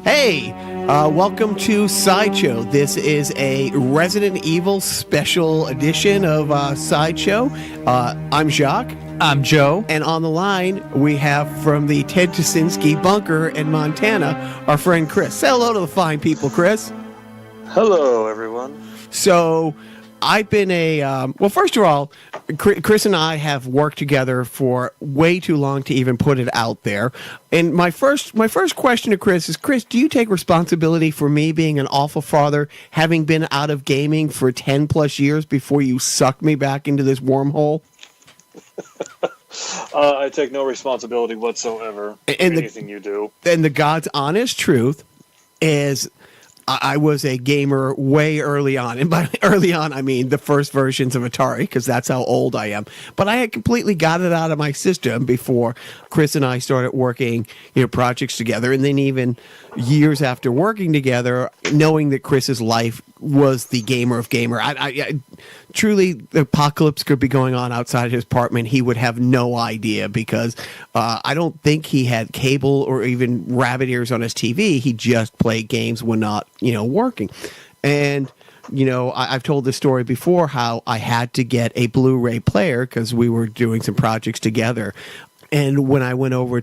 Hey, welcome to Sideshow. This is a Resident Evil special edition of Sideshow. I'm Jacques. I'm Joe. And on the line, we have from the Ted Tuszynski bunker in Montana, our friend Chris. Say hello to the fine people, Chris. Hello, everyone. So, I've been well, first of all, Chris and I have worked together for way too long to even put it out there. And my first question to Chris is, Chris, do you take responsibility for me being an awful father, having been out of gaming for 10 plus years before you sucked me back into this wormhole? I take no responsibility whatsoever for anything you do. And the God's honest truth is I was a gamer way early on. And by early on, I mean the first versions of Atari, because that's how old I am. But I had completely got it out of my system before Chris and I started working, projects together. And then even years after working together, knowing that Chris's life was the gamer of gamer. I truly, the apocalypse could be going on outside his apartment. He would have no idea because I don't think he had cable or even rabbit ears on his TV. He just played games when not, working. And, I've told this story before how I had to get a Blu-ray player because we were doing some projects together. And when I went over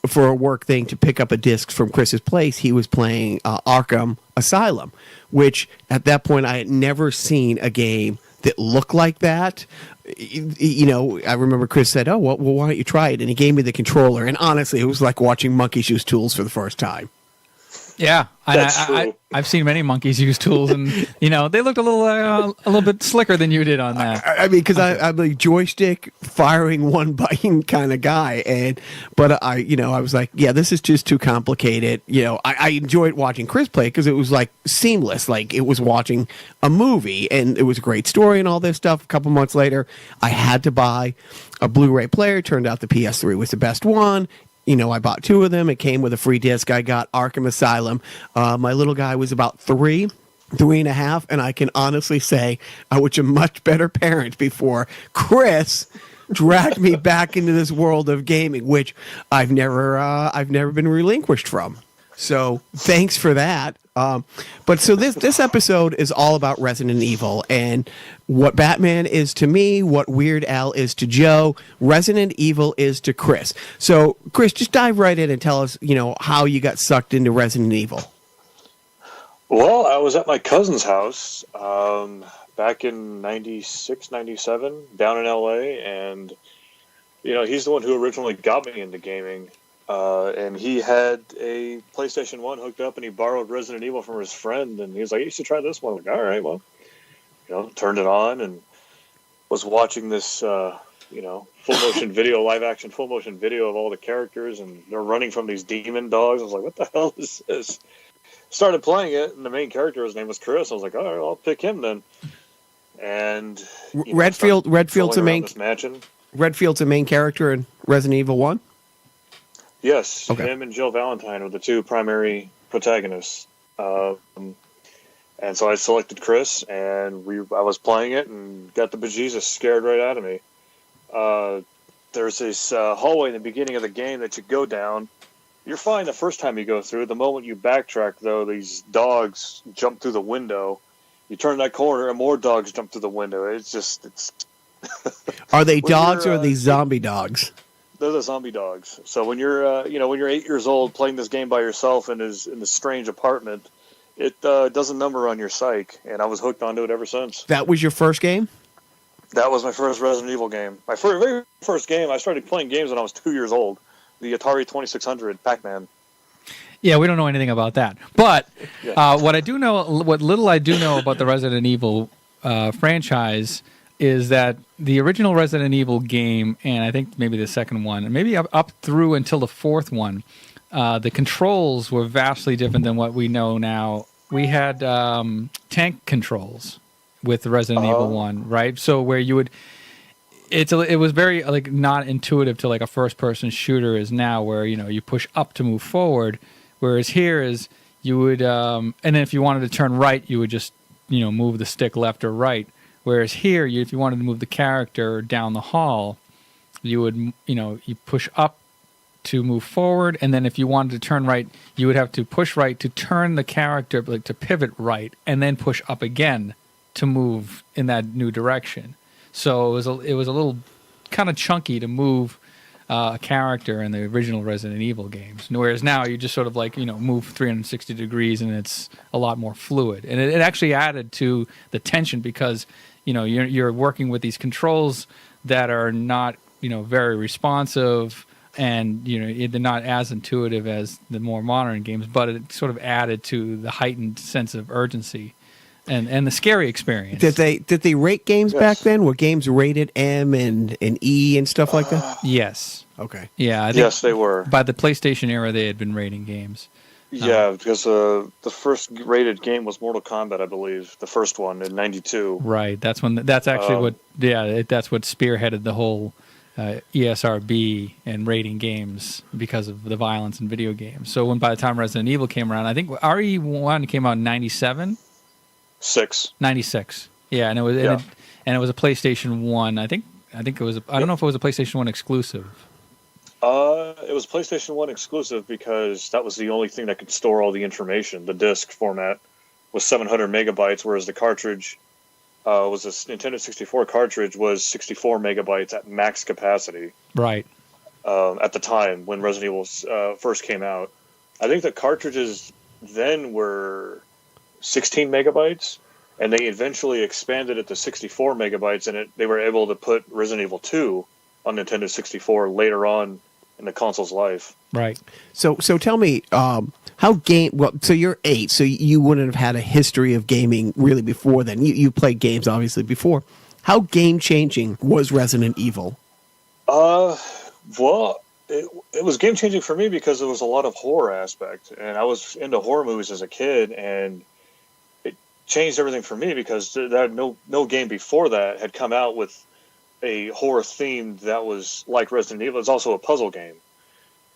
for a work thing to pick up a disc from Chris's place, he was playing Arkham Asylum, which at that point I had never seen a game that looked like that. I remember Chris said, "Oh, well, why don't you try it?" And he gave me the controller, and honestly, it was like watching monkeys use tools for the first time. Yeah, I've seen many monkeys use tools, and they looked a little bit slicker than you did on that. I mean, because I'm a joystick firing one button kind of guy, but I was like, yeah, this is just too complicated. I enjoyed watching Chris play because it was like seamless, like it was watching a movie, and it was a great story and all this stuff. A couple months later, I had to buy a Blu-ray player. Turned out the PS3 was the best one. I bought two of them. It came with a free disc. I got Arkham Asylum. My little guy was about 3.5, and I can honestly say I was a much better parent before Chris dragged me back into this world of gaming, which I've never been relinquished from. So thanks for that. But so this episode is all about Resident Evil and what Batman is to me, what Weird Al is to Joe, Resident Evil is to Chris. So Chris, just dive right in and tell us, how you got sucked into Resident Evil. Well, I was at my cousin's house back in 96, 97 down in LA, and he's the one who originally got me into gaming. And he had a PlayStation 1 hooked up, and he borrowed Resident Evil from his friend, and he was like, "You should try this one." I'm like, all right, well, turned it on and was watching this, full motion video, live action full motion video of all the characters, and they're running from these demon dogs. I was like, what the hell is this? Started playing it, and the main character, his name was Chris. I was like, all right, I'll pick him then. And Redfield's a main character in Resident Evil 1? Yes, okay. Him and Jill Valentine are the two primary protagonists. And so I selected Chris, and I was playing it and got the bejesus scared right out of me. There's this hallway in the beginning of the game that you go down. You're fine the first time you go through. The moment you backtrack, though, these dogs jump through the window. You turn that corner, and more dogs jump through the window. It's Are they dogs or are they zombie dogs? They're the zombie dogs. So when you're, when you're 8 years old playing this game by yourself in this strange apartment, it doesn't number on your psyche, and I was hooked onto it ever since. That was your first game? That was my first Resident Evil game. My very first game. I started playing games when I was 2 years old. The Atari 2600 Pac-Man. Yeah, we don't know anything about that. But what little I do know about the Resident Evil franchise is that the original Resident Evil game, and I think maybe the second one, and maybe up through until the fourth one, the controls were vastly different than what we know now. We had tank controls with the Resident Evil 1, right? So where you would... It was very not intuitive to a first-person shooter is now, where you push up to move forward, whereas here is you would and then if you wanted to turn right, you would just move the stick left or right. Whereas here, if you wanted to move the character down the hall, you would you push up to move forward, and then if you wanted to turn right, you would have to push right to turn the character, like to pivot right, and then push up again to move in that new direction. So it was a little kind of chunky to move a character in the original Resident Evil games, whereas now you just sort of like, move 360 degrees, and it's a lot more fluid. And it actually added to the tension because you're working with these controls that are not very responsive, and they're not as intuitive as the more modern games, but it sort of added to the heightened sense of urgency and the scary experience. Did they rate games back then? Were games rated M and E and stuff like that? Yes. Okay. Yeah. Yes, they were. By the PlayStation era, they had been rating games. Yeah, because the first rated game was Mortal Kombat, I believe, the first one in '92. Right. That's when. That's actually what. Yeah. That's what spearheaded the whole ESRB and rating games because of the violence in video games. So by the time Resident Evil came around, I think RE1 came out in '97. 96. Yeah, and it was and it was a PlayStation 1. I think it was. I don't know if it was a PlayStation 1 exclusive. It was PlayStation 1 exclusive because that was the only thing that could store all the information. The disc format was 700 megabytes, whereas the cartridge was a Nintendo 64 cartridge was 64 megabytes at max capacity. Right. At the time when Resident Evil first came out, I think the cartridges then were 16 megabytes, and they eventually expanded it to 64 megabytes, and they were able to put Resident Evil 2 on Nintendo 64 later on in the console's life. Right. So tell me, so you're 8, so you wouldn't have had a history of gaming really before then. You played games obviously before. How game changing was Resident Evil? Well, it was game changing for me because there was a lot of horror aspect, and I was into horror movies as a kid, and it changed everything for me because no game before that had come out with a horror theme that was like Resident Evil. It's also a puzzle game.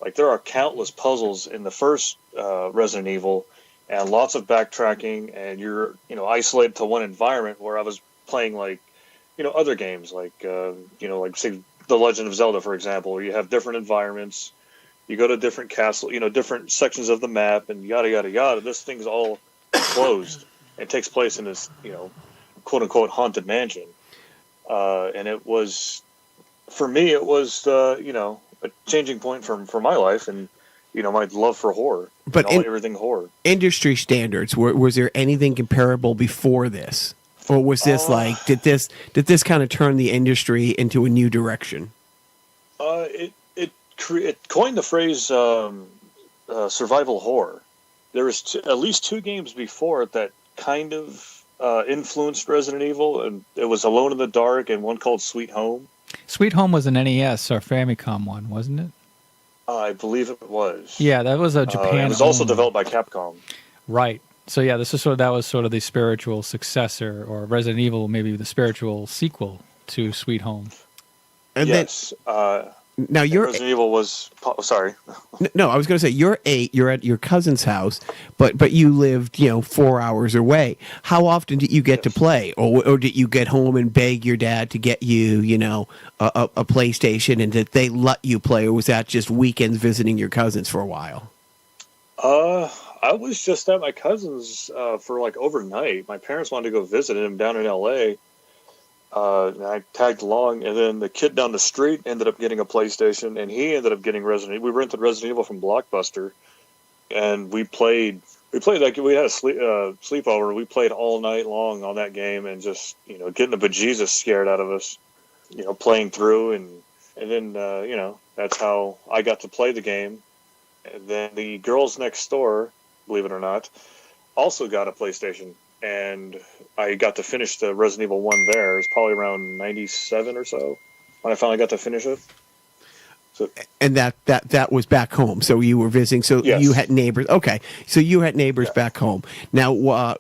Like, there are countless puzzles in the first Resident Evil, and lots of backtracking, and you're isolated to one environment. Where I was playing other games like say The Legend of Zelda, for example, where you have different environments, you go to different castle, different sections of the map, and yada yada yada. This thing's all closed. It takes place in this quote unquote haunted mansion. And it was, for me, it was, a changing point for my life and, my love for horror. But everything horror. Industry standards, was there anything comparable before this? Or was this did this kind of turn the industry into a new direction? It coined the phrase survival horror. There was at least 2 games before it that kind of influenced Resident Evil, and it was Alone in the Dark and one called Sweet Home. Sweet Home was an NES or Famicom one, wasn't it? I believe it was. Yeah, that was a Japan. It was also developed by Capcom. Right. So yeah, that was sort of the spiritual successor, or Resident Evil, maybe the spiritual sequel to Sweet Home. And yes. Now Resident Evil was. Sorry. No, I was going to say you're 8. You're at your cousin's house, but you lived 4 hours away. How often did you get to play, or did you get home and beg your dad to get you a PlayStation, and did they let you play, or was that just weekends visiting your cousins for a while? I was just at my cousin's for overnight. My parents wanted to go visit him down in L.A. And I tagged along, and then the kid down the street ended up getting a PlayStation, and he ended up getting Resident Evil. We rented Resident Evil from Blockbuster, and we played we had a sleepover. We played all night long on that game, and just getting the bejesus scared out of us, playing through, and then that's how I got to play the game. And then the girls next door, believe it or not, also got a PlayStation. And I got to finish the Resident Evil 1 there. It was probably around 97 or so when I finally got to finish it. So, and that was back home. So you were visiting. So yes. You had neighbors. Okay. So you had neighbors back home. Now,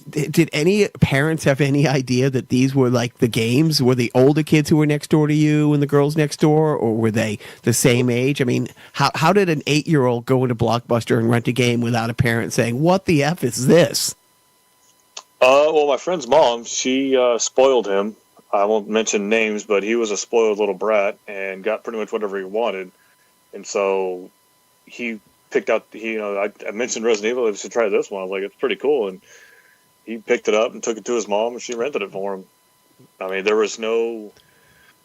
did any parents have any idea that these were like the games? Were the older kids who were next door to you and the girls next door, or were they the same age? I mean, how did an 8-year-old go into Blockbuster and rent a game without a parent saying, "What the F is this?" Well, my friend's mom, she spoiled him. I won't mention names, but he was a spoiled little brat and got pretty much whatever he wanted. And so he picked out, I mentioned Resident Evil, I should try this one. I was like, it's pretty cool. And he picked it up and took it to his mom, and she rented it for him. I mean, there was no,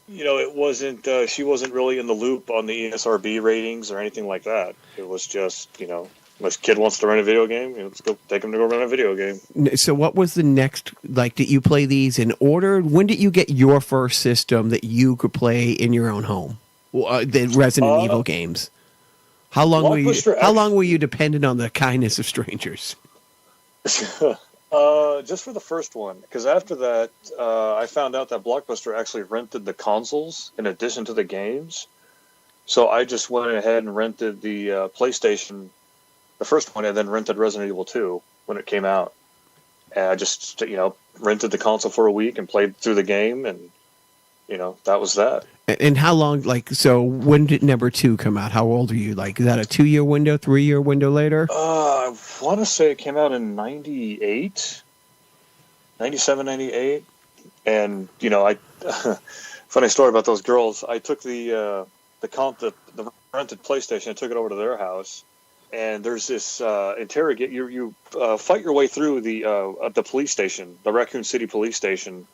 it wasn't, she wasn't really in the loop on the ESRB ratings or anything like that. It was just, unless kid wants to rent a video game, let's go take him to go rent a video game. So what was the next, like, did you play these in order? When did you get your first system that you could play in your own home? The Resident Evil games. How long were you dependent on the kindness of strangers? Just for the first one, because after that, I found out that Blockbuster actually rented the consoles in addition to the games. So I just went ahead and rented the PlayStation, the first one, and then rented Resident Evil 2 when it came out. And I just, rented the console for a week and played through the game, and, that was that. And how long, so when did number 2 come out? How old are you? Like, is that a 2-year window, 3-year window later? I want to say it came out in 98, 97, 98. And, funny story about those girls. I took the rented PlayStation and took it over to their house. And there's this interrogate. You fight your way through the police station, the Raccoon City police station.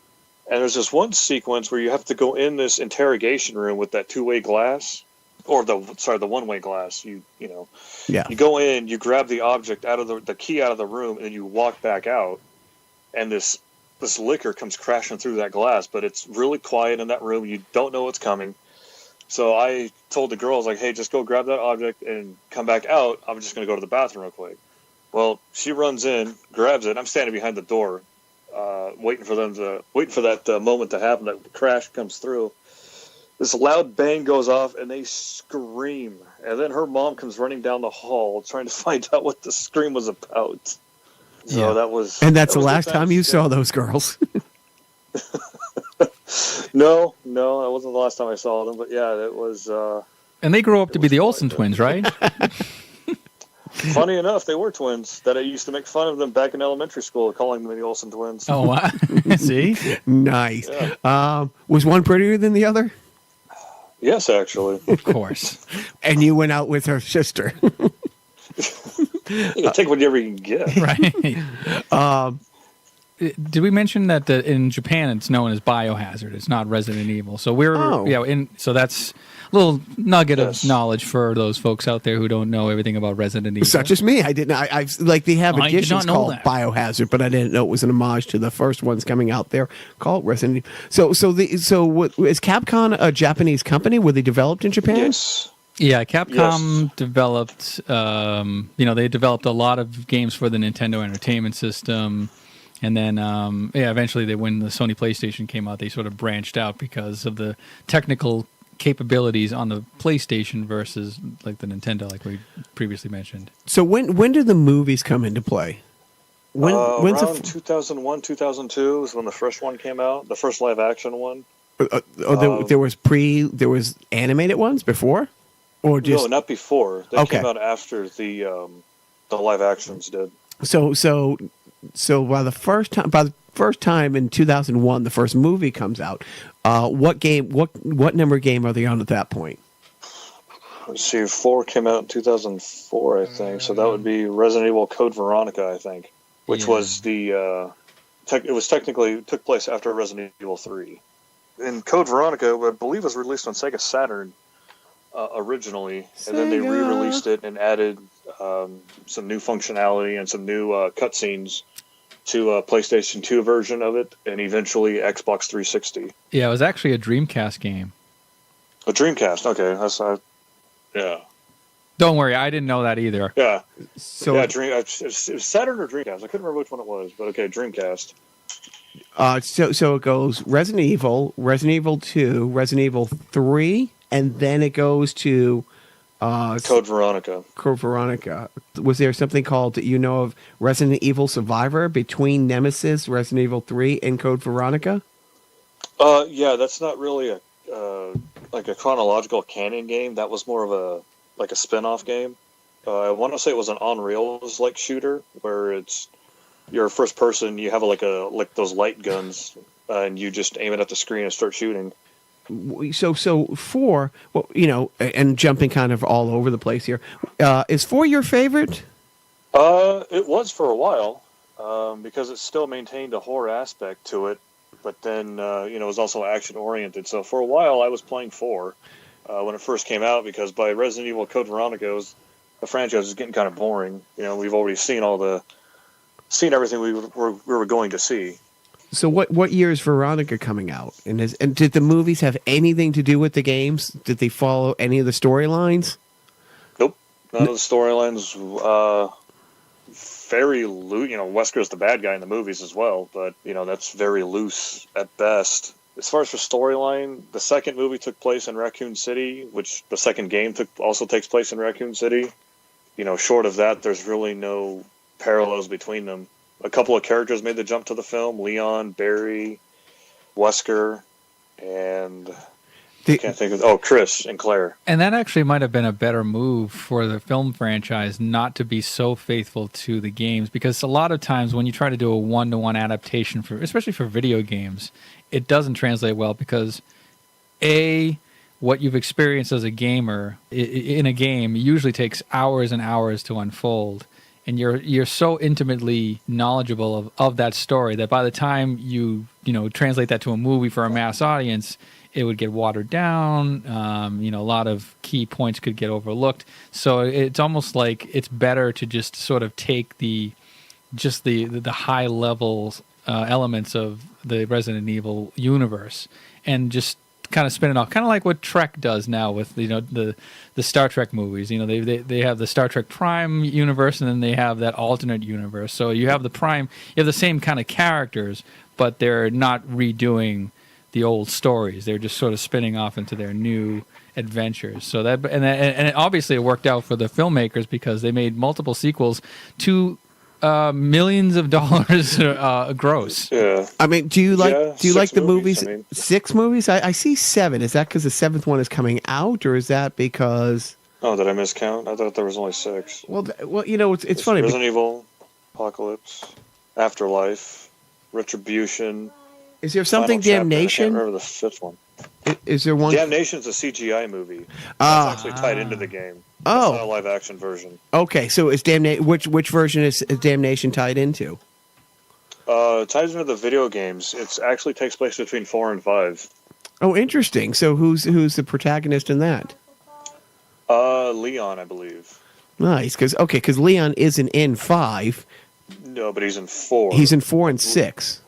And there's this one sequence where you have to go in this interrogation room with that two-way glass, or the one-way glass. You go in, you grab the object out of the key out of the room, and then you walk back out, and this liquor comes crashing through that glass. But it's really quiet in that room. You don't know what's coming. So I told the girls, like, hey, just go grab that object and come back out. I'm just going to go to the bathroom real quick. Well, she runs in, grabs it. I'm standing behind the door. Waiting for that moment to happen. That crash comes through. This loud bang goes off, and they scream. And then her mom comes running down the hall, trying to find out what the scream was about. So that was. And that's the last time you saw those girls. No, that wasn't the last time I saw them. But yeah, it was. And they grew up to be the Olsen twins, right? Funny enough, they were twins. That I used to make fun of them back in elementary school, calling them the Olsen twins. Oh, wow. See? Nice. Yeah. Was one prettier than the other? Yes, actually. Of course. And you went out with her sister. You can take whatever you can get. Right. Did we mention that in Japan it's known as Biohazard? It's not Resident Evil. So so that's a little nugget of knowledge for those folks out there who don't know everything about Resident Evil. Such as me. I didn't. They have editions called that. Biohazard, but I didn't know it was an homage to the first ones coming out there called Resident Evil. So is Capcom a Japanese company? Were they developed in Japan? Yes. Yeah, Capcom developed. They developed a lot of games for the Nintendo Entertainment System. And then, eventually, when the Sony PlayStation came out, they sort of branched out because of the technical capabilities on the PlayStation versus like the Nintendo, like we previously mentioned. So when did the movies come into play? Around 2001, 2002 is when the first one came out, the first live action one. There was animated ones before, or just no, not before. They came out after the live actions did. So by the first time in 2001, the first movie comes out. What number game are they on at that point? Let's see, 4 came out in 2004, I think. So that would be Resident Evil Code Veronica, I think, which was it took place after Resident Evil 3. And Code Veronica, I believe, was released on Sega Saturn originally, and then they re-released it and added some new functionality and some new cutscenes to a PlayStation 2 version of it, and eventually Xbox 360. Yeah, it was actually a Dreamcast game. A Dreamcast, okay. That's yeah. Don't worry, I didn't know that either. Yeah. So it was Saturn or Dreamcast. I couldn't remember which one it was, but okay, Dreamcast. So it goes Resident Evil 2, Resident Evil 3, and then it goes to Code Veronica. Code Veronica. Was there something called, of Resident Evil Survivor between Nemesis, Resident Evil 3, and Code Veronica? Yeah, that's not really a chronological canon game. That was more of a spin-off game. I want to say it was an on-rails shooter where you're first person. You have like those light guns, and you just aim it at the screen and start shooting. So 4, well, and jumping kind of all over the place here, is 4 your favorite? It was for a while, because it still maintained a horror aspect to it, but then it was also action oriented. So for a while, I was playing 4 when it first came out, because by Resident Evil Code Veronica, the franchise was getting kind of boring. We've already seen everything we were going to see. So what year is Veronica coming out? And did the movies have anything to do with the games? Did they follow any of the storylines? Nope, none of the storylines. Very loose. Wesker's the bad guy in the movies as well, but that's very loose at best. As far as for storyline, the second movie took place in Raccoon City, which the second game also takes place in Raccoon City. Short of that, there's really no parallels between them. A couple of characters made the jump to the film: Leon, Barry, Wesker, and I can't think of Chris and Claire. And that actually might have been a better move for the film franchise, not to be so faithful to the games, because a lot of times when you try to do a one-to-one adaptation especially for video games, it doesn't translate well, because what you've experienced as a gamer in a game usually takes hours and hours to unfold. And you're so intimately knowledgeable of that story that by the time you translate that to a movie for a mass audience, it would get watered down. A lot of key points could get overlooked. So it's almost like it's better to just sort of take the high level elements of the Resident Evil universe and just kind of spin it off, kind of like what Trek does now with the Star Trek movies. They have the Star Trek Prime universe, and then they have that alternate universe. So you have the Prime, you have the same kind of characters, but they're not redoing the old stories. They're just sort of spinning off into their new adventures. So obviously it worked out for the filmmakers, because they made multiple sequels to millions of dollars gross. Yeah. I mean, do you like the movies? 6 movies? I see 7. Is that because the 7th one is coming out, or is that because? Oh, did I miscount? I thought there was only 6. Well, it's funny. Resident Evil, Apocalypse, Afterlife, Retribution. Is there something Damnation? I can't remember the 5th one. Is there one? Damnation's a CGI movie. That's actually tied into the game. It's not a live action version. Okay, so is which version is Damnation tied into? It ties into the video games. It actually takes place between 4 and 5. Oh, interesting. So who's the protagonist in that? Leon, I believe. Nice, because Leon isn't in 5. No, but he's in 4. He's in 4 and 6.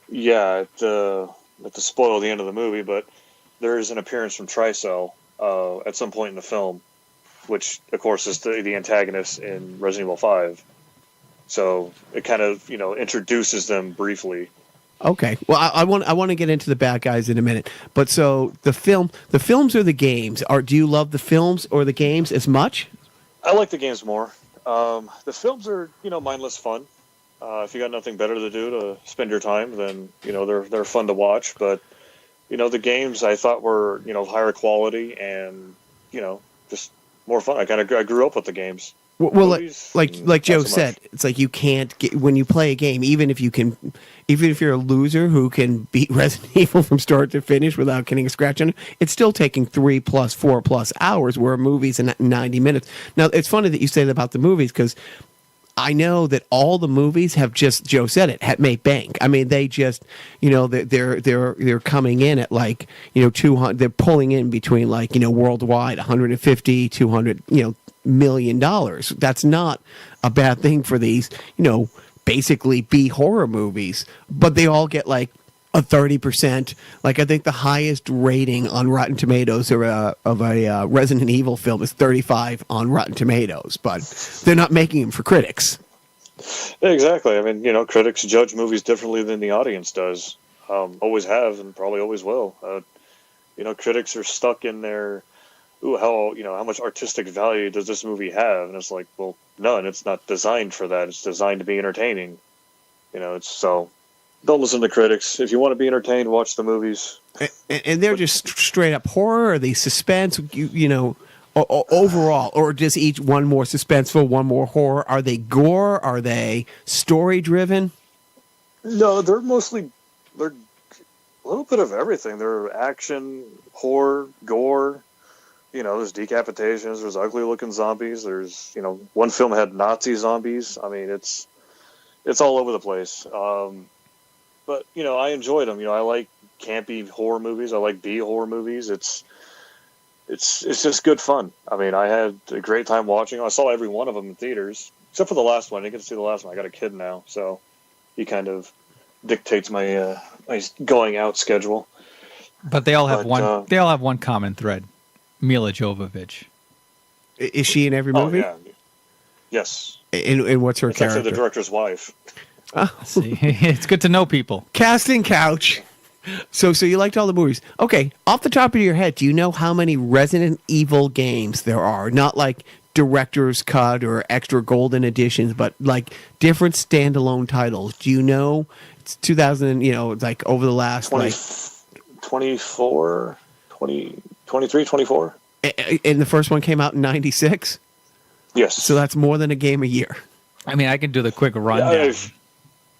Yeah, not to spoil the end of the movie, but there is an appearance from Tricell at some point in the film, which, of course, is the antagonist in Resident Evil 5. So it kind of, introduces them briefly. Okay. Well, I want to get into the bad guys in a minute. But so the films or the games? Do you love the films or the games as much? I like the games more. The films are, mindless fun. If you got nothing better to do to spend your time, then they're fun to watch. But the games I thought were higher quality and just more fun. I grew up with the games. Well, like Joe said, it's like you can't get, when you play a game, even if you're a loser who can beat Resident Evil from start to finish without getting a scratch on it, it's still taking 3+, 4+ hours, where a movie's in 90 minutes. Now, it's funny that you say that about the movies, because I know that all the movies have just, Joe said it, have made bank. I mean, they just, they're coming in at 200, they're pulling in between worldwide 150, 200, $1 million. That's not a bad thing for these, basically B horror movies, but they all get a 30%. I think the highest rating on Rotten Tomatoes of a Resident Evil film is 35 on Rotten Tomatoes, but they're not making them for critics. Yeah, exactly. I mean, critics judge movies differently than the audience does. Always have, and probably always will. Critics are stuck in their, how much artistic value does this movie have? And it's like, well, none. It's not designed for that. It's designed to be entertaining. Don't listen to critics. If you want to be entertained, watch the movies. And they're just straight up horror, or are they suspense, overall? Or does each one more suspenseful, one more horror? Are they gore? Are they story driven? No, they're mostly, A little bit of everything. There are action, horror, gore. You know, there's decapitations. There's ugly-looking zombies. There's, you know, one film had Nazi zombies. I mean, it's all over the place. But you know, I enjoyed them. You know, I like campy horror movies. I like B horror movies. It's just good fun. I mean, I had a great time watching. I saw every one of them in theaters, except for the last one. I didn't get to see the last one. I got a kid now, so he kind of dictates my my going out schedule. But they all have one. They all have one common thread: Mila Jovovich. Is she in every movie? Oh, yeah. Yes. And what's her It's character? actually the director's wife. Oh. See, it's good to know people. Casting couch. So you liked all the movies. Okay, off the top of your head, do you know how many Resident Evil games there are? Not like director's cut or extra golden editions, but like different standalone titles. Do you know? It's 2000, you know, like over the last 24, 20, 23, 24. And the first one came out in 96? Yes. So that's more than a game a year. I mean, I can do the quick rundown.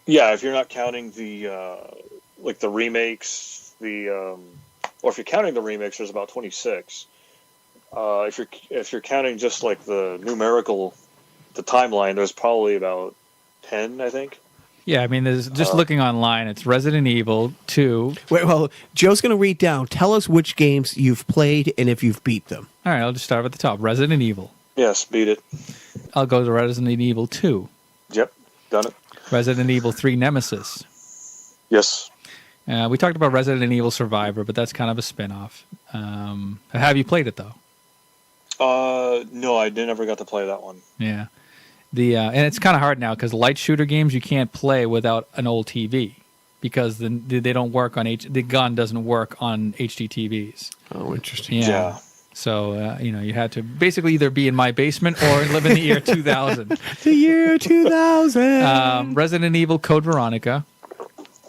Yeah, if you're not counting the like the remakes, or if you're counting the remakes, there's about 26. If you're counting just like the timeline, there's probably about 10, I think. Yeah, I mean, there's just looking online. It's Resident Evil 2. Wait, well, Joe's going to read down. Tell us which games you've played and if you've beat them. All right, I'll just start at the top. Resident Evil. Yes, beat it. I'll go to Resident Evil 2. Yep, done it. Resident Evil 3 Nemesis. Yes. We talked about Resident Evil Survivor, but that's kind of a spin-off. Have you played it, though? No, I never got to play that one. Yeah. And it's kind of hard now because light shooter games you can't play without an old TV because they don't work on the gun doesn't work on HD TVs. Oh, interesting. Yeah. So you had to basically either be in my basement or live in the year 2000. The year 2000. Resident Evil Code Veronica.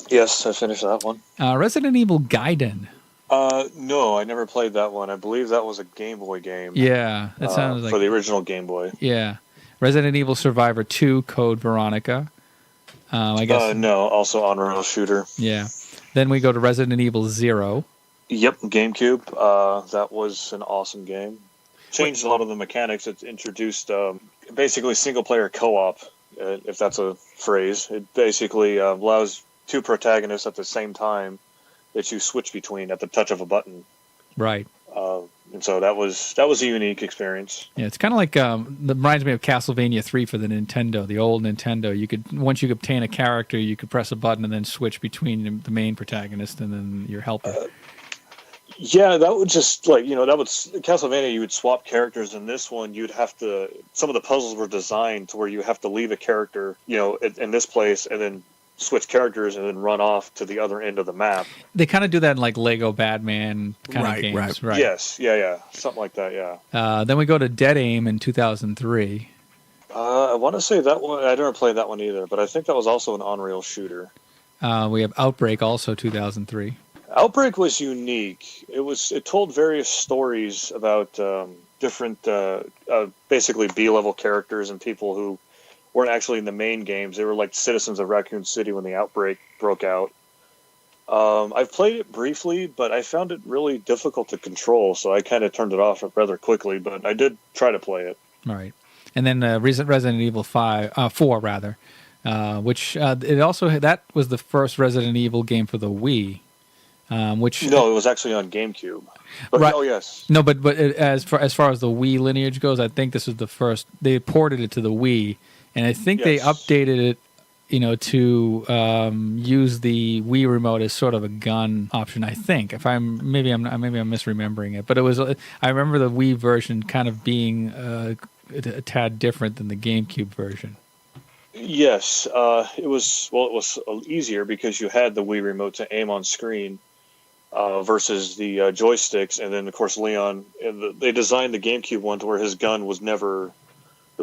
Yes, I finished that one. Resident Evil Gaiden. No, I never played that one. I believe that was a Game Boy game. Yeah, that sounds like for the original Game Boy. Yeah. Resident Evil Survivor 2 Code Veronica. I guess. No, also on-rail shooter. Yeah. Then we go to Resident Evil 0. Yep, GameCube. That was an awesome game. Changed a lot of the mechanics. It introduced basically single-player co-op, if that's a phrase. It basically allows two protagonists at the same time that you switch between at the touch of a button. Right. And so that was a unique experience. Yeah, it's kind of like that reminds me of Castlevania 3 for the Nintendo, the old Nintendo. Once you obtain a character, you could press a button and then switch between the main protagonist and then your helper. Yeah, that would just Castlevania. You would swap characters. In this one, you'd have to. Some of the puzzles were designed to where you have to leave a character, in this place, and then switch characters and then run off to the other end of the map. They kind of do that in like Lego Batman kind of games, right? Yes, yeah, something like that, yeah. Then we go to Dead Aim in 2003. I want to say that one. I never played that one either, but I think that was also an on-rail shooter. We have Outbreak, also 2003. Outbreak was unique. It told various stories about different, basically B-level characters and people who weren't actually in the main games. They were like citizens of Raccoon City when the outbreak broke out. I've played it briefly, but I found it really difficult to control, so I kind of turned it off rather quickly, but I did try to play it. All right. And then Resident Evil 4, which it also that was the first Resident Evil game for the Wii. No, it was actually on GameCube. But, right. Oh, yes. No, but as far as the Wii lineage goes, I think this was the first. They ported it to the Wii, and I think they updated it, to use the Wii remote as sort of a gun option. I think maybe I'm misremembering it, but it was. I remember the Wii version kind of being a tad different than the GameCube version. Yes, it was easier because you had the Wii remote to aim on screen. Versus the joysticks, and then of course Leon. They designed the GameCube one to where his gun was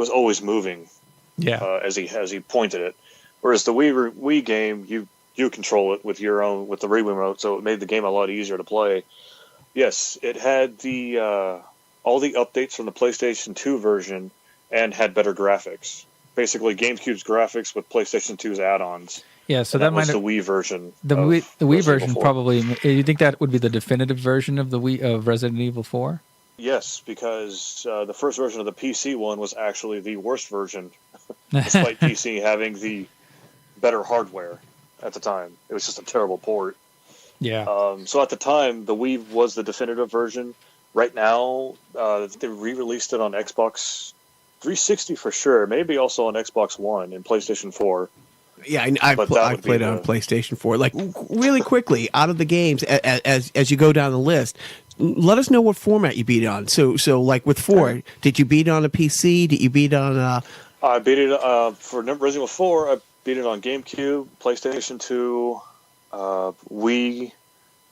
always moving. Yeah. As he pointed it, whereas the Wii game, you control it with the Wii remote, so it made the game a lot easier to play. Yes, it had all the updates from the PlayStation 2 version and had better graphics. Basically, GameCube's graphics with PlayStation 2's add-ons. Yeah, so And that that was might the have Wii version. the of Wii, the Wii Resident version Evil 4. probably. You think that would be the definitive version of the Wii of Resident Evil 4? Yes, because the first version of the PC one was actually the worst version, despite PC having the better hardware at the time. It was just a terrible port. Yeah. So at the time, the Wii was the definitive version. Right now, they re-released it on Xbox 360 for sure. Maybe also on Xbox One and PlayStation 4. Yeah, I've played it on PlayStation 4. Like, really quickly, out of the games, as you go down the list, let us know what format you beat it on. So like with 4, did you beat it on a PC? Did you beat it on I beat it for Resident Evil 4. I beat it on GameCube, PlayStation 2, Wii,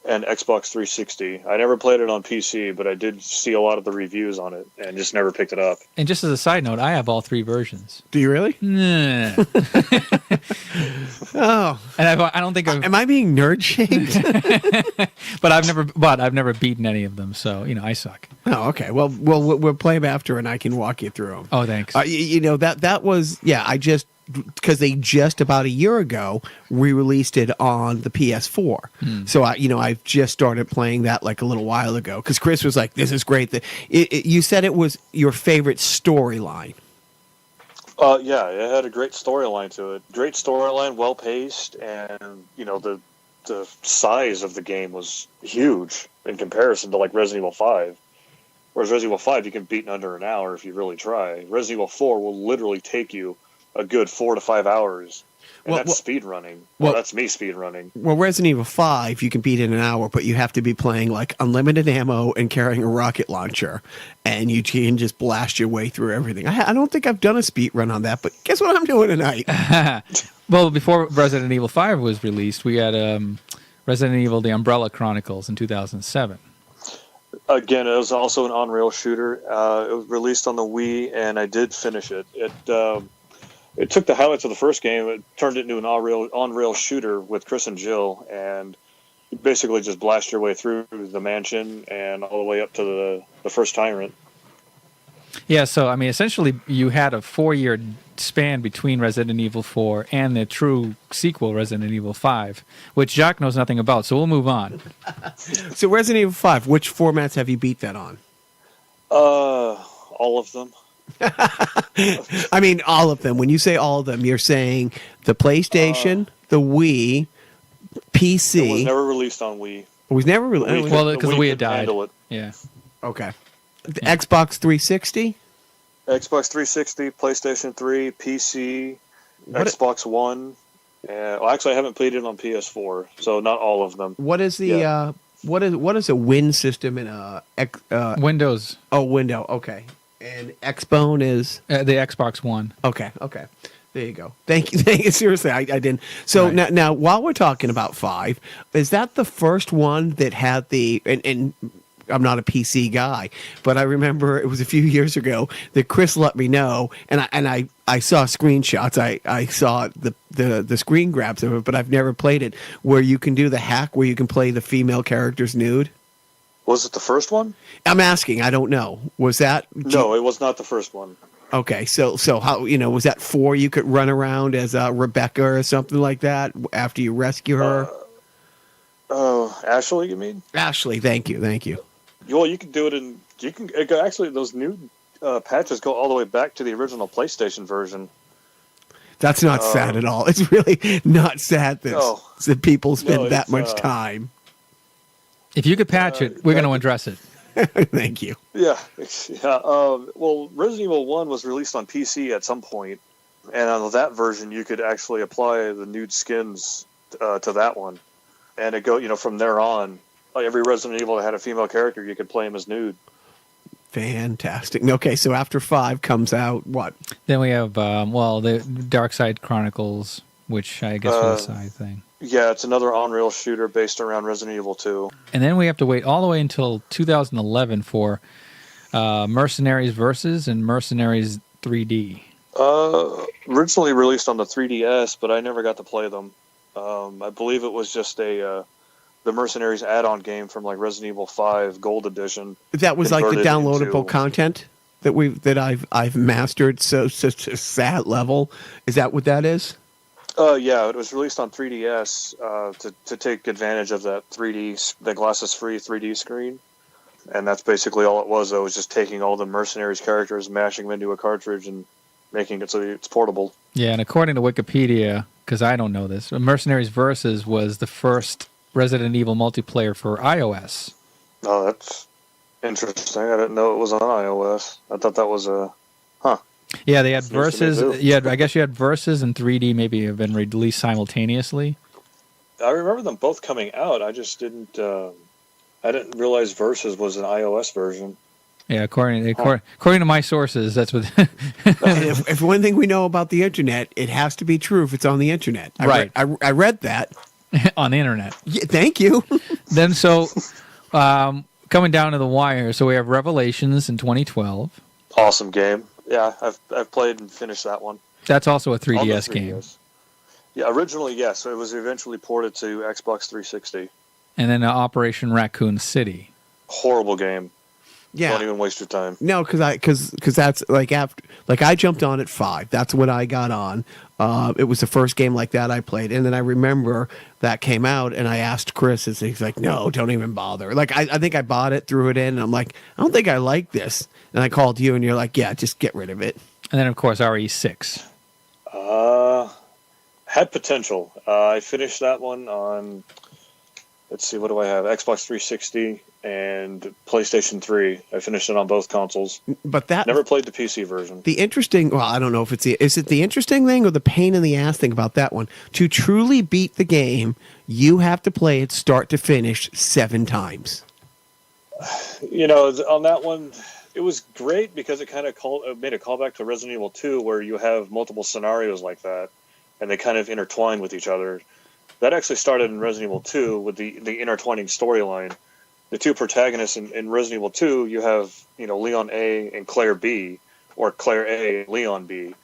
and Xbox 360. I never played it on PC, but I did see a lot of the reviews on it and just never picked it up. And just as a side note, I have all 3 versions. Do you really? Nah. Oh. And I don't think Am I being nerd shamed? but I've never beaten any of them, so I suck. Oh, okay. Well, we'll play them after, and I can walk you through them. Oh, thanks. That was I just because they just about a year ago re-released it on the PS4. So I've just started playing that like a little while ago because Chris was like, "This is great." You said it was your favorite storyline. Yeah, it had a great storyline to it. Great storyline, well paced, and the size of the game was huge in comparison to like Resident Evil 5. Whereas Resident Evil 5 you can beat in under an hour if you really try. Resident Evil 4 will literally take you a good 4 to 5 hours. And that's speed running. Well, that's me speed running. Well, Resident Evil 5, you can beat in an hour, but you have to be playing like unlimited ammo and carrying a rocket launcher, and you can just blast your way through everything. I don't think I've done a speed run on that, but guess what I'm doing tonight? Well, before Resident Evil 5 was released, we had Resident Evil: The Umbrella Chronicles in 2007. Again, it was also an on-rail shooter. It was released on the Wii, and I did finish it. It took the highlights of the first game, it turned it into an on-rail shooter with Chris and Jill, and you basically just blast your way through the mansion and all the way up to the first tyrant. Yeah, so, I mean, essentially you had a 4-year span between Resident Evil 4 and the true sequel, Resident Evil 5, which Jacques knows nothing about, so we'll move on. So Resident Evil 5, which formats have you beat that on? All of them. I mean, all of them. When you say all of them, you're saying the PlayStation, the Wii, PC. It was never released on Wii. It was never released. Well, because the Wii had couldn't died. handle it. Yeah. Okay. The Xbox 360? Xbox 360, PlayStation 3, PC, Xbox One. Actually, I haven't played it on PS4, so not all of them. What is the what is a Win system in a Windows? Oh, window. Okay. And Xbone is The Xbox One. okay. There you go. Thank you. Seriously, I didn't. So Right. now, while we're talking about 5, is that the first one that had the and I'm not a PC guy, but I remember it was a few years ago that Chris let me know, and I saw screenshots. I saw the screen grabs of it, but I've never played it. Where you can do the hack where you can play the female characters nude. Was it the first one? I'm asking. I don't know. Was that? No, it was not the first one. Okay, so how was that 4? You could run around as Rebecca or something like that after you rescue her. Ashley, you mean? Ashley, thank you. Well, you can do it in. You can actually those new patches go all the way back to the original PlayStation version. That's not sad at all. It's really not sad that people spend that much time. If you could patch it, we're going to address it. Thank you. Yeah. Well, Resident Evil 1 was released on PC at some point, and on that version, you could actually apply the nude skins to that one, and it go from there on. Like every Resident Evil that had a female character, you could play him as nude. Fantastic. Okay, so after 5 comes out what? Then we have the Dark Side Chronicles, which I guess was a side thing. Yeah, it's another on-rail shooter based around Resident Evil 2. And then we have to wait all the way until 2011 for Mercenaries Versus and Mercenaries 3D. Originally released on the 3DS, but I never got to play them. I believe it was just the Mercenaries add-on game from like Resident Evil 5 Gold Edition. That was like the converted downloadable into- content that I've mastered such a sad level. Is that what that is? Yeah, it was released on 3DS to take advantage of that the glasses-free 3D screen. And that's basically all it was, though, was just taking all the Mercenaries characters, mashing them into a cartridge, and making it so it's portable. Yeah, and according to Wikipedia, because I don't know this, Mercenaries Versus was the first Resident Evil multiplayer for iOS. Oh, that's interesting. I didn't know it was on iOS. I thought that was a... Yeah, they had Versus. Yeah, I guess you had Versus and 3D maybe have been released simultaneously. I remember them both coming out. I just didn't... I didn't realize Versus was an iOS version. Yeah, according to my sources, that's what... if one thing we know about the internet, it has to be true if it's on the internet. I read that. On the internet. Yeah, thank you. Then coming down to the wire, so we have Revelations in 2012. Awesome game. Yeah, I've played and finished that one. That's also a 3DS game. Yeah, originally, yes. It was eventually ported to Xbox 360. And then Operation Raccoon City. Horrible game. Yeah. Don't even waste your time. No, because that's I jumped on at 5. That's what I got on. It was the first game like that I played, and then I remember that came out, and I asked Chris, and he's like, "No, don't even bother." Like I think I bought it, threw it in, and I'm like, "I don't think I like this." And I called you, and you're like, "Yeah, just get rid of it." And then of course RE6. Had potential. I finished that one on. Let's see, what do I have? Xbox 360 and PlayStation 3. I finished it on both consoles. But that never played the PC version. The interesting, well, I don't know if is it the interesting thing or the pain in the ass thing about that one? To truly beat the game, you have to play it start to finish 7 times. You know, on that one, it was great because it kind of made a callback to Resident Evil 2, where you have multiple scenarios like that, and they kind of intertwine with each other. That actually started in Resident Evil 2 with the intertwining storyline. The two protagonists in Resident Evil 2, you have, Leon A and Claire B, or Claire A, Leon B.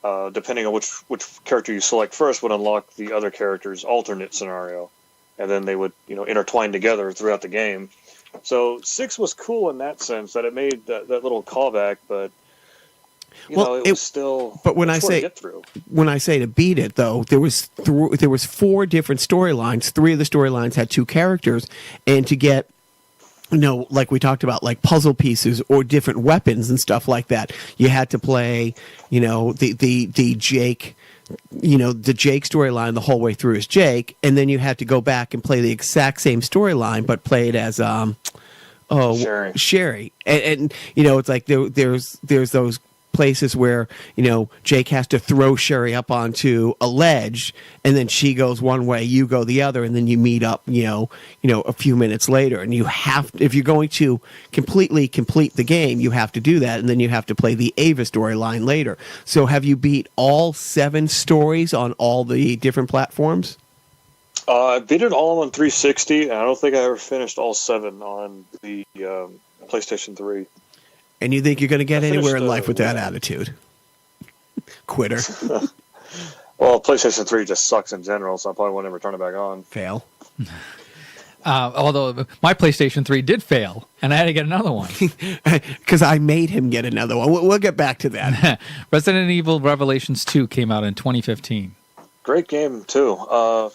Depending on which character you select first would unlock the other character's alternate scenario. And then they would, intertwine together throughout the game. So 6 was cool in that sense, that it made that little callback, but it was still. But when I say to beat it, though, there was 4 different storylines. 3 of the storylines had 2 characters, and to get, like we talked about, like puzzle pieces or different weapons and stuff like that, you had to play, the Jake. The Jake storyline the whole way through is Jake, and then you had to go back and play the exact same storyline, but play it as Sherry. And it's like there's those places where Jake has to throw Sherry up onto a ledge, and then she goes one way, you go the other, and then you meet up a few minutes later, and if you're going to completely complete the game, you have to do that, and then you have to play the Ava storyline later. So have you beat all 7 stories on all the different platforms? I beat it all on 360, and I don't think I ever finished all 7 on the PlayStation 3. And you think you're going to get anywhere in life with that attitude? Quitter. Well, PlayStation 3 just sucks in general, so I probably won't ever turn it back on. Fail. Although my PlayStation 3 did fail, and I had to get another one. Because I made him get another one. We'll get back to that. Resident Evil Revelations 2 came out in 2015. Great game, too.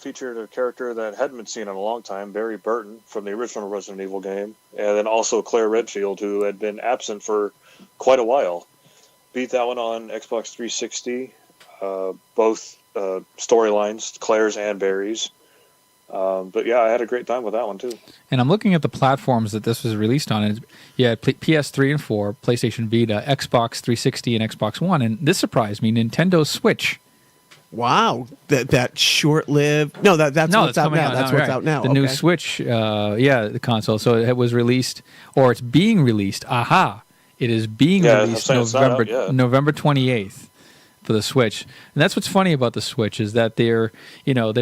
Featured a character that hadn't been seen in a long time, Barry Burton, from the original Resident Evil game, and then also Claire Redfield, who had been absent for quite a while. Beat that one on Xbox 360, both storylines, Claire's and Barry's. But yeah, I had a great time with that one, too. And I'm looking at the platforms that this was released on. And yeah, PS3 and 4, PlayStation Vita, Xbox 360, and Xbox One. And this surprised me, Nintendo Switch. Wow, that short-lived. No, that's what's out now. That's what's out now. The new Switch, the console. So it was released, or it's being released. Aha! It is being released November 28th for the Switch. And that's what's funny about the Switch is that they're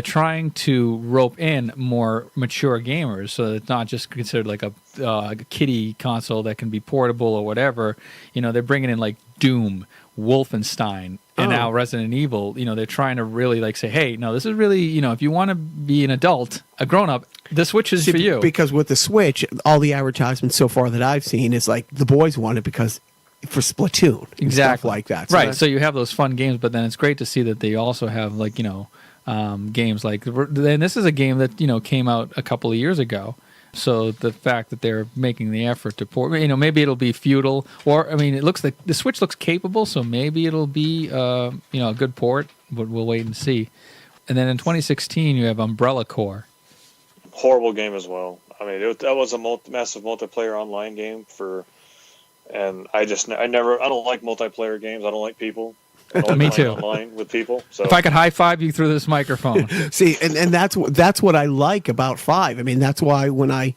trying to rope in more mature gamers, so it's not just considered like a kiddie console that can be portable or whatever. They're bringing in like Doom, Wolfenstein, and now Resident Evil. They're trying to really say, hey, no, this is really, if you want to be an adult, a grown-up, the Switch is for you. Because with the Switch, all the advertisements so far that I've seen is like the boys want it because for Splatoon, and stuff like that. Right. So you have those fun games, but then it's great to see that they also have like games like. And this is a game that came out a couple of years ago. So the fact that they're making the effort to port, maybe it'll be futile, or it looks like the Switch looks capable, so maybe it'll be a good port. But we'll wait and see. And then in 2016, you have Umbrella Corps. Horrible game as well. That was a massive multiplayer online game and I don't like multiplayer games. I don't like people. I don't like Me playing too. Online with people. So If I could high five you through this microphone. See, and that's what I like about 5. That's why when I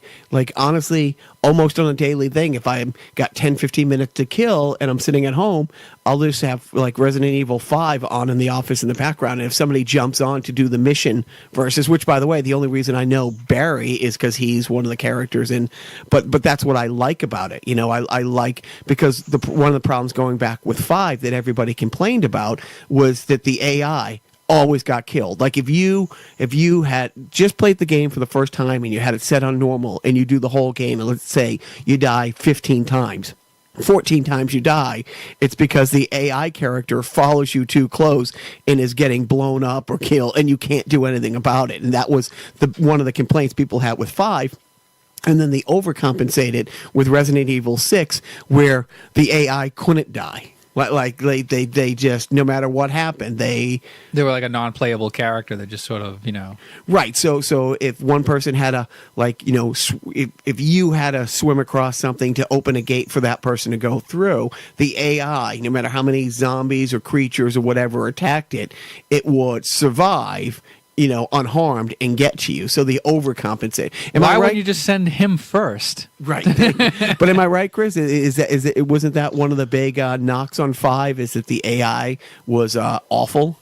honestly almost on a daily thing, if I got 10, 15 minutes to kill and I'm sitting at home, I'll just have Resident Evil 5 on in the office in the background. And if somebody jumps on to do the mission versus, which by the way, the only reason I know Barry is because he's one of the characters but that's what I like about it. I like, because one of the problems going back with 5 that everybody complained about was that the AI always got killed. Like if you had just played the game for the first time and you had it set on normal and you do the whole game and let's say you die 15 times, 14 times you die, it's because the AI character follows you too close and is getting blown up or killed and you can't do anything about it. And that was one of the complaints people had with 5. And then they overcompensated with Resident Evil 6 where the AI couldn't die. Like they just, no matter what happened, they were like a non-playable character that just sort of right. So if one person had if you had to swim across something to open a gate for that person to go through, the AI, no matter how many zombies or creatures or whatever attacked it, it would survive unharmed and get to you. So they overcompensate. Why wouldn't you just send him first? Right. But am I right, Chris? Wasn't that one of the big knocks on 5? Is that the AI was awful?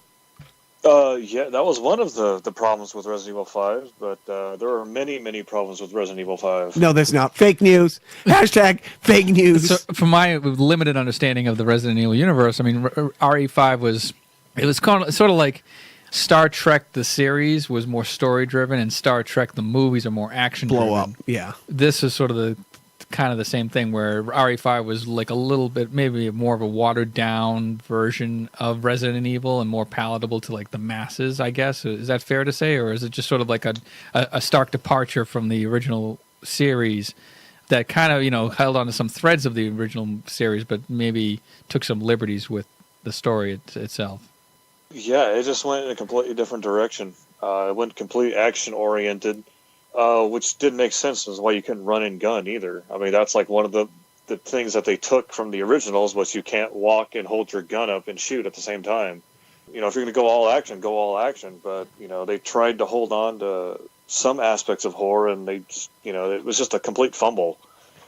Yeah, that was one of the problems with Resident Evil 5, but there are many, many problems with Resident Evil 5. No, there's not. Fake news. Hashtag fake news. So, from my limited understanding of the Resident Evil universe, RE5 was sort of like Star Trek the series was more story driven, and Star Trek the movies are more action driven. Blow up, yeah. This is sort of the same thing where RE5 was like a little bit maybe more of a watered down version of Resident Evil and more palatable to like the masses, I guess. Is that fair to say, or is it just sort of like a stark departure from the original series that kind of held on to some threads of the original series, but maybe took some liberties with the story itself? Yeah, it just went in a completely different direction. It went completely action-oriented, which didn't make sense. That's why you couldn't run and gun either. That's like one of the things that they took from the originals was you can't walk and hold your gun up and shoot at the same time. If you're going to go all action, go all action. But, they tried to hold on to some aspects of horror, and they just, it was just a complete fumble.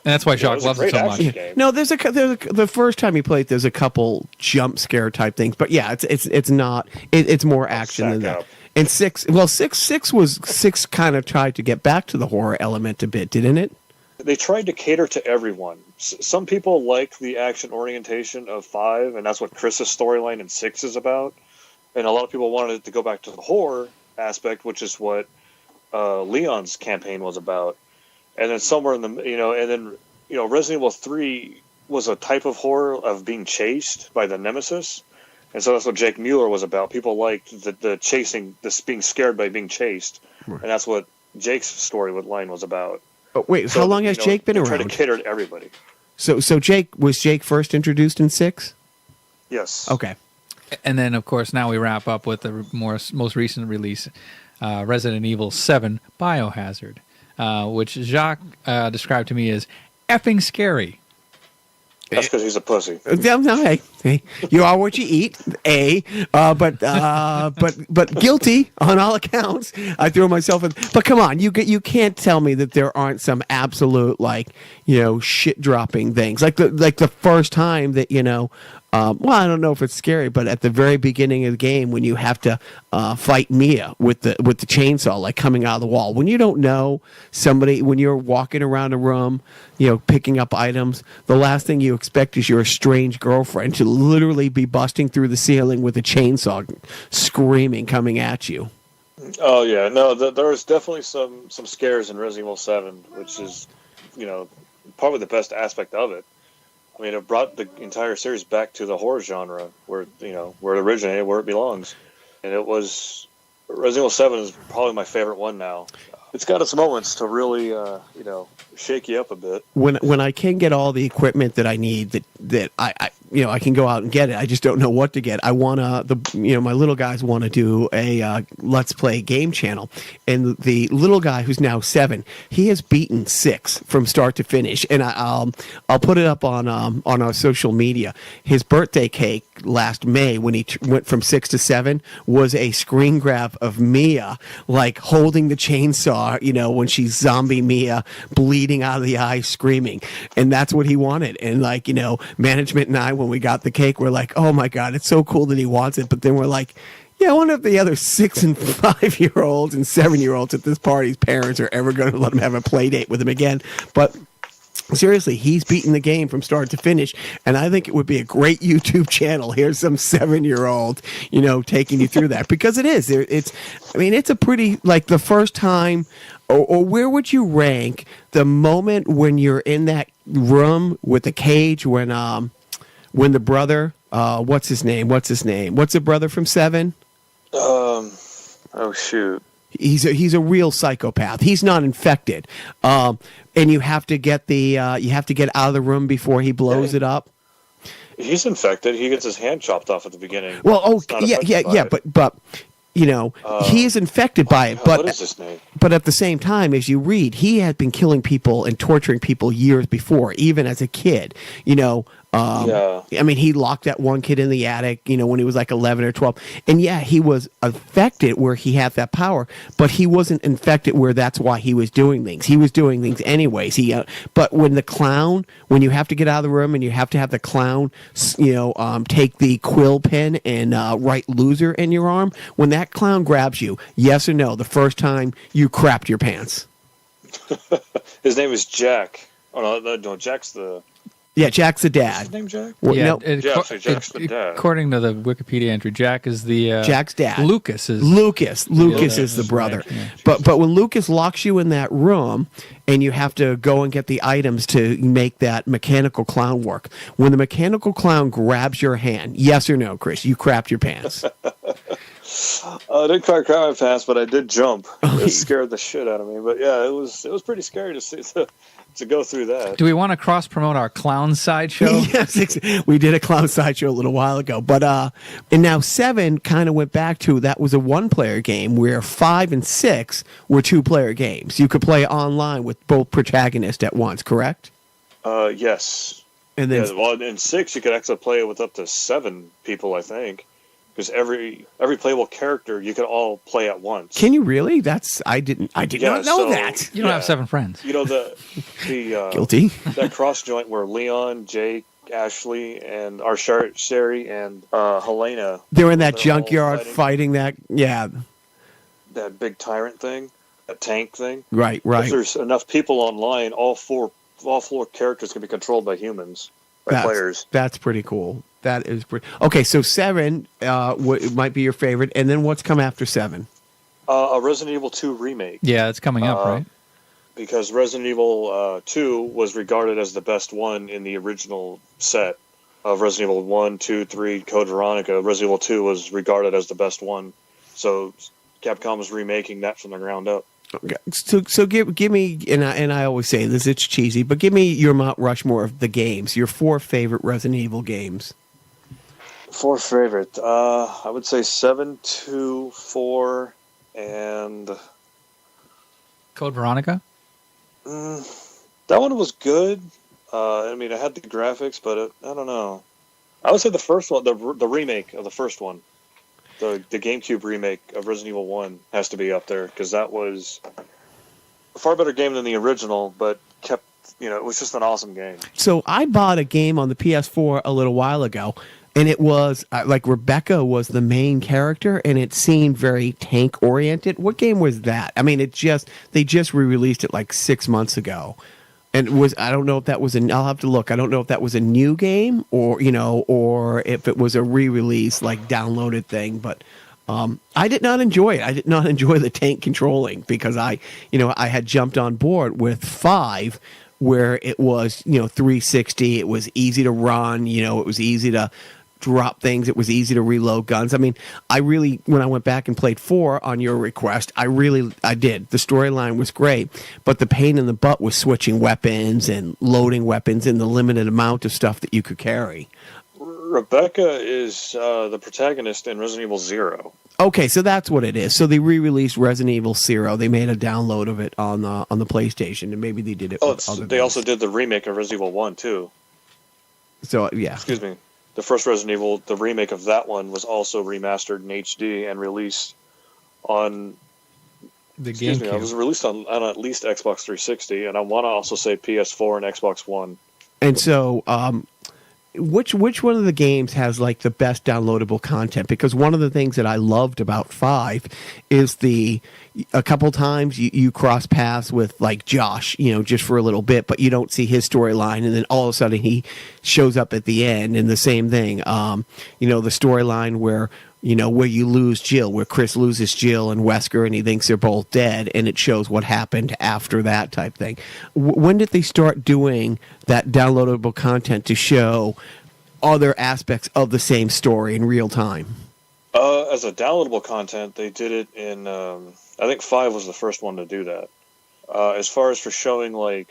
And that's why Jacques loves it so much. Game. No, the first time you play it, there's a couple jump scare type things, but yeah, it's not. It's more action than that. And 6 kind of tried to get back to the horror element a bit, didn't it? They tried to cater to everyone. Some people like the action orientation of 5, and that's what Chris's storyline in 6 is about. And a lot of people wanted it to go back to the horror aspect, which is what Leon's campaign was about. And then somewhere in the, Resident Evil 3 was a type of horror of being chased by the nemesis. And so that's what Jake Mueller was about. People liked the chasing, this being scared by being chased. Right. And that's what Jake's storyline was about. Oh, wait, so, how long has Jake been around? Trying to cater to everybody. So was Jake first introduced in 6? Yes. Okay. And then, of course, now we wrap up with the most recent release, Resident Evil 7 Biohazard. Which Jacques described to me as effing scary. That's because he's a pussy. Hey, you are what you eat. But guilty on all accounts. I threw myself in. But come on, you can't tell me that there aren't some absolute shit dropping things like the first time that well, I don't know if it's scary, but at the very beginning of the game, when you have to fight Mia with the chainsaw, like coming out of the wall, when you don't know somebody, when you're walking around a room, picking up items, the last thing you expect is your estranged girlfriend to literally be busting through the ceiling with a chainsaw, screaming, coming at you. Oh yeah, no, there's definitely some scares in Resident Evil 7, which is, probably the best aspect of it. I mean, it brought the entire series back to the horror genre, where where it originated, where it belongs. And it was Resident Evil 7 is probably my favorite one now. It's got its moments to really, shake you up a bit. When I can get all the equipment that I need, that I can go out and get it. I just don't know what to get. I wanna my little guys want to do a Let's Play game channel, and the little guy who's now 7, he has beaten 6 from start to finish, and I'll put it up on our social media. His birthday cake last May, when he went from 6 to 7, was a screen grab of Mia like holding the chainsaw, when she's zombie Mia bleeding out of the eye, screaming, and that's what he wanted. And management and I, when we got the cake, we're like, oh my god, it's so cool that he wants it. But then we're like, yeah, I wonder if the other 6 and 5-year-olds and 7-year-olds at this party's parents are ever going to let him have a play date with him again. But seriously, he's beaten the game from start to finish, and I think it would be a great YouTube channel. Here's some 7-year-old, taking you through that, because it is. It's a pretty, like, the first time, or where would you rank the moment when you're in that room with the cage when the brother, what's his name? What's the brother from 7? Oh shoot. He's a real psychopath. He's not infected, and you have to get out of the room before he blows it up. He's infected. He gets his hand chopped off at the beginning. Well, yeah, but he is infected by it. But what is his name? But at the same time, as you read, he had been killing people and torturing people years before, even as a kid. He locked that one kid in the attic, when he was like 11 or 12. And yeah, he was affected where he had that power, but he wasn't infected where that's why he was doing things. He was doing things anyways. But when you have to get out of the room and you have to have the clown, take the quill pen and write loser in your arm, when that clown grabs you, yes or no, the first time you crapped your pants. His name is Jack. Oh, no, Jack's the... Yeah, Jack's the dad. Is his name Jack? Well, yeah, no. Jack's the dad. According to the Wikipedia entry, Jack is the Jack's dad. Lucas is the brother. But when Lucas locks you in that room and you have to go and get the items to make that mechanical clown work, when the mechanical clown grabs your hand, yes or no, Chris, you crapped your pants. I didn't quite crap my pants, but I did jump. It scared the shit out of me. But yeah, it was pretty scary to see to go through that. Do we want to cross promote our clown sideshow? Yes, we did a clown sideshow a little while ago, but and now 7 kind of went back to that was a 1-player game, where 5 and 6 were 2-player games. You could play online with both protagonists at once, correct? Yes. And then in 6 you could actually play it with up to 7 people, I think. Because every playable character you could all play at once. Can you really? I did not know that. You don't have 7 friends. The Guilty. That cross joint where Leon, Jake, Ashley, and our Sherry and Helena. They're in that junkyard fighting that. Yeah. That big tyrant thing, that tank thing. Right. If there's enough people online, all four characters can be controlled by humans, players. That's pretty cool. That is pretty... Okay, so 7 might be your favorite, and then what's come after 7? A Resident Evil 2 remake. Yeah, it's coming up, right? Because Resident Evil 2 was regarded as the best one in the original set of Resident Evil 1, 2, 3, Code Veronica. Resident Evil 2 was regarded as the best one. So Capcom was remaking that from the ground up. Okay. So give me, and I always say this, it's cheesy, but give me your Mount Rushmore of the games, your 4 favorite Resident Evil games. 4 favorite. I would say 7, 2, 4, and... Code Veronica? That one was good. I had the graphics, but I don't know. I would say the first one, the remake of the first one. The GameCube remake of Resident Evil 1 has to be up there, because that was a far better game than the original, but it was just an awesome game. So I bought a game on the PS4 a little while ago, and it was like Rebecca was the main character, and it seemed very tank oriented. What game was that? They just re-released it like 6 months ago. And I don't know if that was I'll have to look. I don't know if that was a new game or if it was a re-release, like downloaded thing. But I did not enjoy it. I did not enjoy the tank controlling, because I had jumped on board with 5 where it was, 360. It was easy to run. It was easy to drop things. It was easy to reload guns. I mean, when I went back and played 4 on your request, I did. The storyline was great, but the pain in the butt was switching weapons and loading weapons and the limited amount of stuff that you could carry. Rebecca is the protagonist in Resident Evil 0. Okay, so that's what it is. So they re-released Resident Evil 0. They made a download of it on the PlayStation, and maybe they did it. They also did the remake of Resident Evil 1 too. So yeah. Excuse me. The first Resident Evil, the remake of that one was also remastered in HD and released on The Excuse me, GameCube. it was released on at least Xbox 360, and I want to also say PS4 and Xbox One. And so, which one of the games has like the best downloadable content? Because one of the things that I loved about 5 is a couple times you cross paths with like Josh, just for a little bit, but you don't see his storyline, and then all of a sudden he shows up at the end, and the same thing. The storyline where you lose Jill, where Chris loses Jill and Wesker, and he thinks they're both dead, and it shows what happened after that type thing. When did they start doing that downloadable content to show other aspects of the same story in real time? As a downloadable content, they did it in, I think 5 was the first one to do that. As far as for showing, like,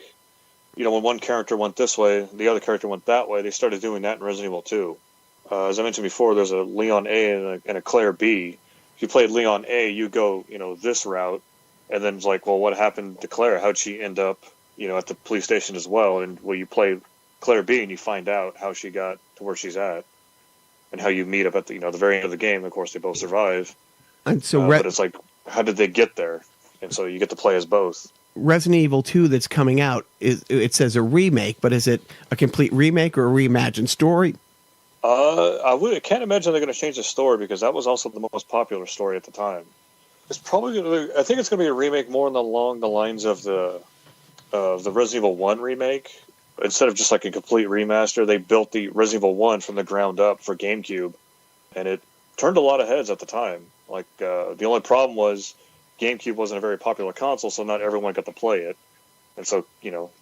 when one character went this way, the other character went that way, they started doing that in Resident Evil 2. As I mentioned before, there's a Leon A and a Claire B. If you played Leon A, you go, this route, and then it's like, well, what happened to Claire? How'd she end up, at the police station as well? And you play Claire B, and you find out how she got to where she's at, and how you meet up at the very end of the game. Of course, they both survive. And so, but it's like, how did they get there? And so you get to play as both. Resident Evil 2 that's coming out, it says a remake, but is it a complete remake or a reimagined story? I can't imagine they're going to change the story, because that was also the most popular story at the time. It's probably I think it's going to be a remake more along the lines of the Resident Evil 1 remake. Instead of just like a complete remaster, they built the Resident Evil 1 from the ground up for GameCube, and it turned a lot of heads at the time. Like, the only problem was GameCube wasn't a very popular console, so not everyone got to play it. And so,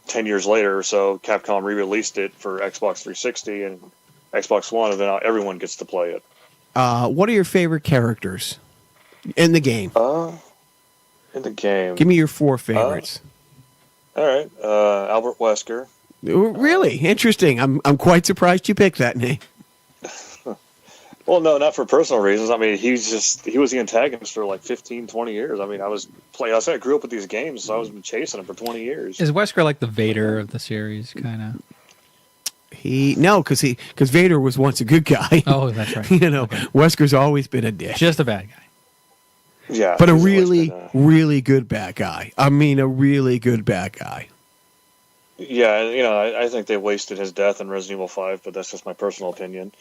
10 years later or so, Capcom re-released it for Xbox 360 and Xbox One, and then now everyone gets to play it. What are your favorite characters in the game? In the game, Give me your 4 favorites. All right, Albert Wesker. Really interesting. I'm quite surprised you picked that name. Well, no, not for personal reasons. I mean, he was the antagonist for like 15, 20 years. I mean, I grew up with these games, so I was chasing him for 20 years. Is Wesker like the Vader of the series, kind of? Because Vader was once a good guy. Oh, that's right. Okay. Wesker's always been a dick. Just a bad guy. Yeah, but a really, really good bad guy. I mean, a really good bad guy. Yeah, I think they wasted his death in Resident Evil 5, but that's just my personal opinion.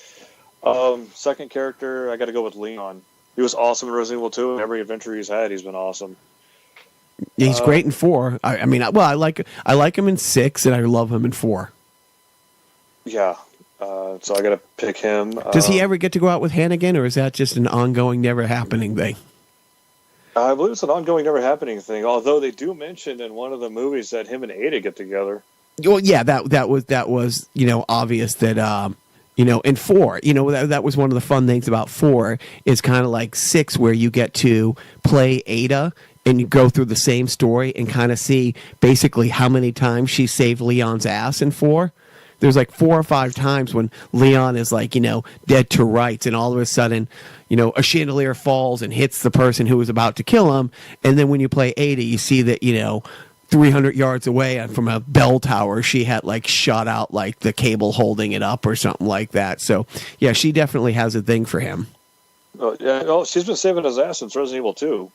Second character, I got to go with Leon. He was awesome in Resident Evil 2, and every adventure he's had, he's been awesome. He's great in 4. I like him in 6, and I love him in 4. Yeah, so I got to pick him. Does he ever get to go out with Hannigan, or is that just an ongoing, never happening thing? I believe it's an ongoing, never happening thing. Although they do mention in one of the movies that him and Ada get together. Well, yeah, that was obvious that in 4, that was one of the fun things about 4 is kind of like 6, where you get to play Ada and you go through the same story and kind of see basically how many times she saved Leon's ass in 4. There's like 4 or 5 times when Leon is like, dead to rights, and all of a sudden, a chandelier falls and hits the person who was about to kill him. And then when you play Ada, you see that, 300 yards away and from a bell tower, she had like shot out like the cable holding it up or something like that. So, yeah, she definitely has a thing for him. Oh, yeah, well, she's been saving his ass since Resident Evil 2.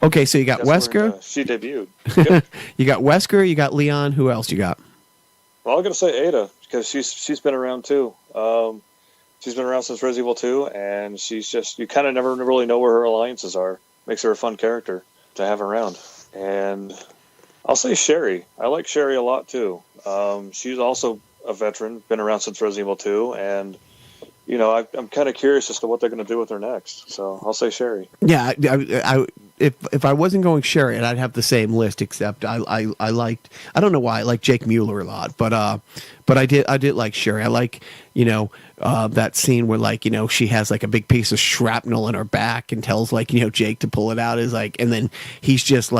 Okay, so you got Wesker. She debuted. Yep. You got Wesker, you got Leon. Who else you got? Well, I'm going to say Ada, because she's been around too. She's been around since Resident Evil 2, and she's just, you kind of never really know where her alliances are. Makes her a fun character to have around. And I'll say Sherry. I like Sherry a lot too. She's also a veteran, been around since Resident Evil 2, and I'm kind of curious as to what they're going to do with her next. So I'll say Sherry. Yeah, if I wasn't going Sherry, I'd have the same list. Except I liked, I don't know why I like Jake Mueller a lot, but I did like Sherry. I like that scene where she has like a big piece of shrapnel in her back and tells Jake to pull it out, is like, and then he's just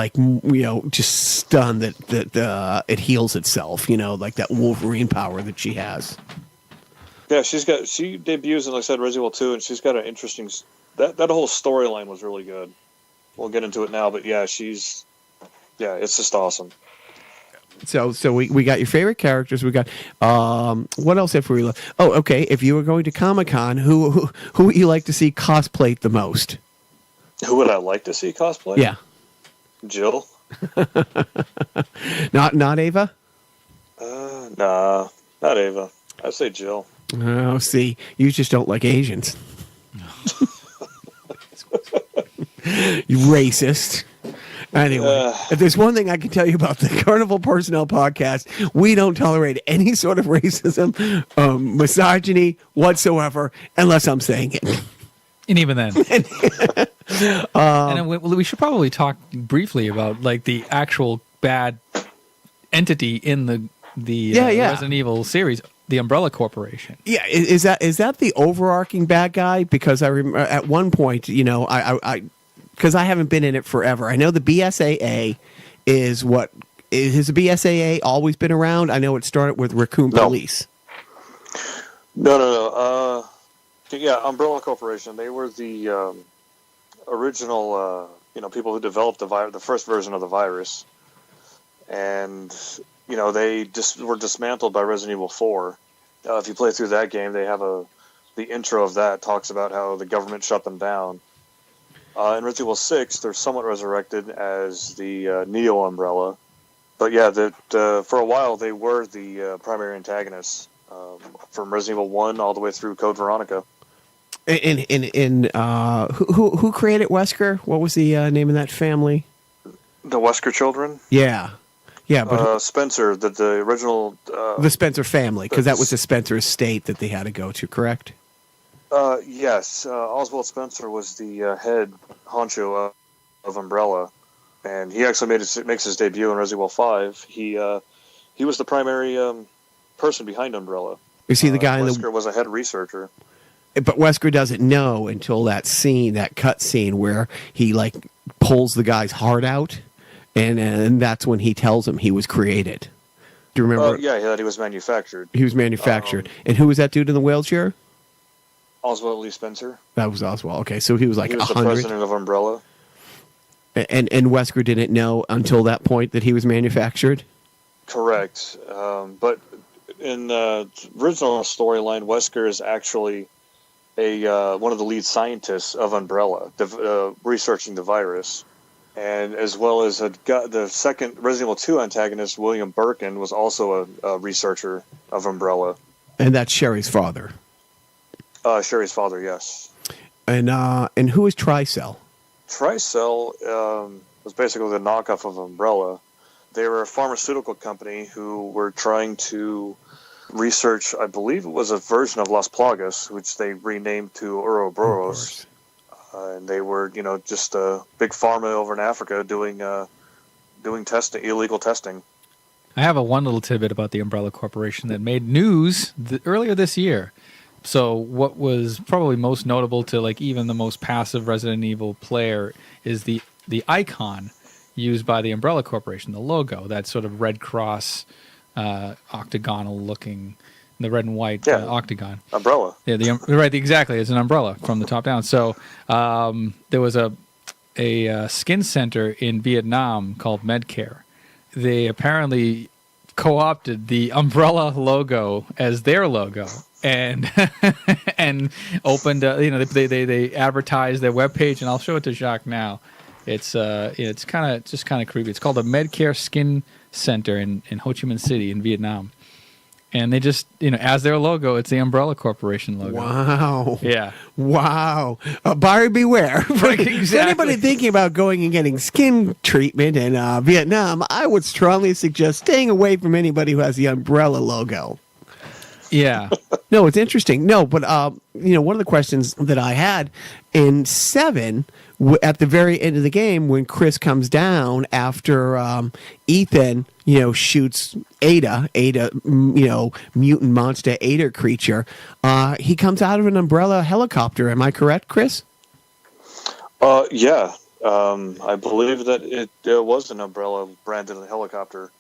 just stunned that it heals itself. Like that Wolverine power that she has. Yeah, she debuts in, like I said, Resident Evil 2, and she's got an interesting. That whole storyline was really good. We'll get into it now, but yeah, it's just awesome. So we got your favorite characters. We got what else have we? Oh, okay. If you were going to Comic-Con, who would you like to see cosplay the most? Who would I like to see cosplay? Yeah, Jill. Not Ava. Nah, not Ava. I'd say Jill. Oh, see, you just don't like Asians. You racist. Anyway, if there's one thing I can tell you about the Carnival Personnel Podcast, we don't tolerate any sort of racism, misogyny whatsoever, unless I'm saying it. And even then. And we should probably talk briefly about the actual bad entity in the Resident Evil series, the Umbrella Corporation. Yeah, is that the overarching bad guy? Because I remember at one point, because I haven't been in it forever. I know the BSAA is what has the BSAA always been around? I know it started with Raccoon Police. No. Yeah, Umbrella Corporation. They were the original, people who developed the first version of the virus, and they just were dismantled by Resident Evil 4. If you play through that game, they have the intro of that talks about how the government shut them down. In Resident Evil 6, they're somewhat resurrected as the Neo Umbrella. But yeah, for a while they were the primary antagonists from Resident Evil 1 all the way through Code Veronica. Who created Wesker? What was the name of that family? The Wesker children? Yeah. Yeah, but Spencer, the original... the Spencer family, because that was the Spencer estate that they had to go to, correct? Yes, Oswald Spencer was the head honcho of Umbrella, and he actually makes his debut in Resident Evil 5. He was the primary person behind Umbrella. Is he the guy? Wesker was a head researcher. But Wesker doesn't know until that cut scene where he pulls the guy's heart out, and that's when he tells him he was created. Do you remember? Yeah, that he was manufactured. He was manufactured. And who was that dude in the wheelchair? Oswald Lee Spencer. That was Oswald. Okay, so he was he was the president of Umbrella. And Wesker didn't know until that point that he was manufactured? Correct. But in the original storyline, Wesker is actually one of the lead scientists of Umbrella, researching the virus. And as well as the second Resident Evil 2 antagonist, William Birkin, was also a researcher of Umbrella. And that's Sherry's father. Sherry's father, yes. And who is Tricell? Tricell was basically the knockoff of Umbrella. They were a pharmaceutical company who were trying to research, I believe it was a version of Las Plagas, which they renamed to Ouroboros. And they were, just a big pharma over in Africa doing testing, illegal testing. I have one little tidbit about the Umbrella Corporation that made news earlier this year. So what was probably most notable to even the most passive Resident Evil player is the icon used by the Umbrella Corporation, the logo, that sort of Red Cross octagonal looking, the red and white octagon. Umbrella. Yeah, right, exactly. It's an umbrella from the top down. So there was a skin center in Vietnam called Medcare. They apparently co-opted the Umbrella logo as their logo. And opened, they advertised their webpage, and I'll show it to Jacques now. It's kind of creepy. It's called the Medcare Skin Center in Ho Chi Minh City in Vietnam, and they just as their logo, it's the Umbrella Corporation logo. Wow. Yeah. Wow. Buyer beware. Right, exactly. For anybody thinking about going and getting skin treatment in Vietnam, I would strongly suggest staying away from anybody who has the Umbrella logo. Yeah. No, it's interesting. No, but one of the questions that I had in 7 at the very end of the game, when Chris comes down after Ethan, shoots Ada, mutant monster Ada creature, he comes out of an Umbrella helicopter. Am I correct, Chris? Yeah. I believe that it was an Umbrella branded helicopter,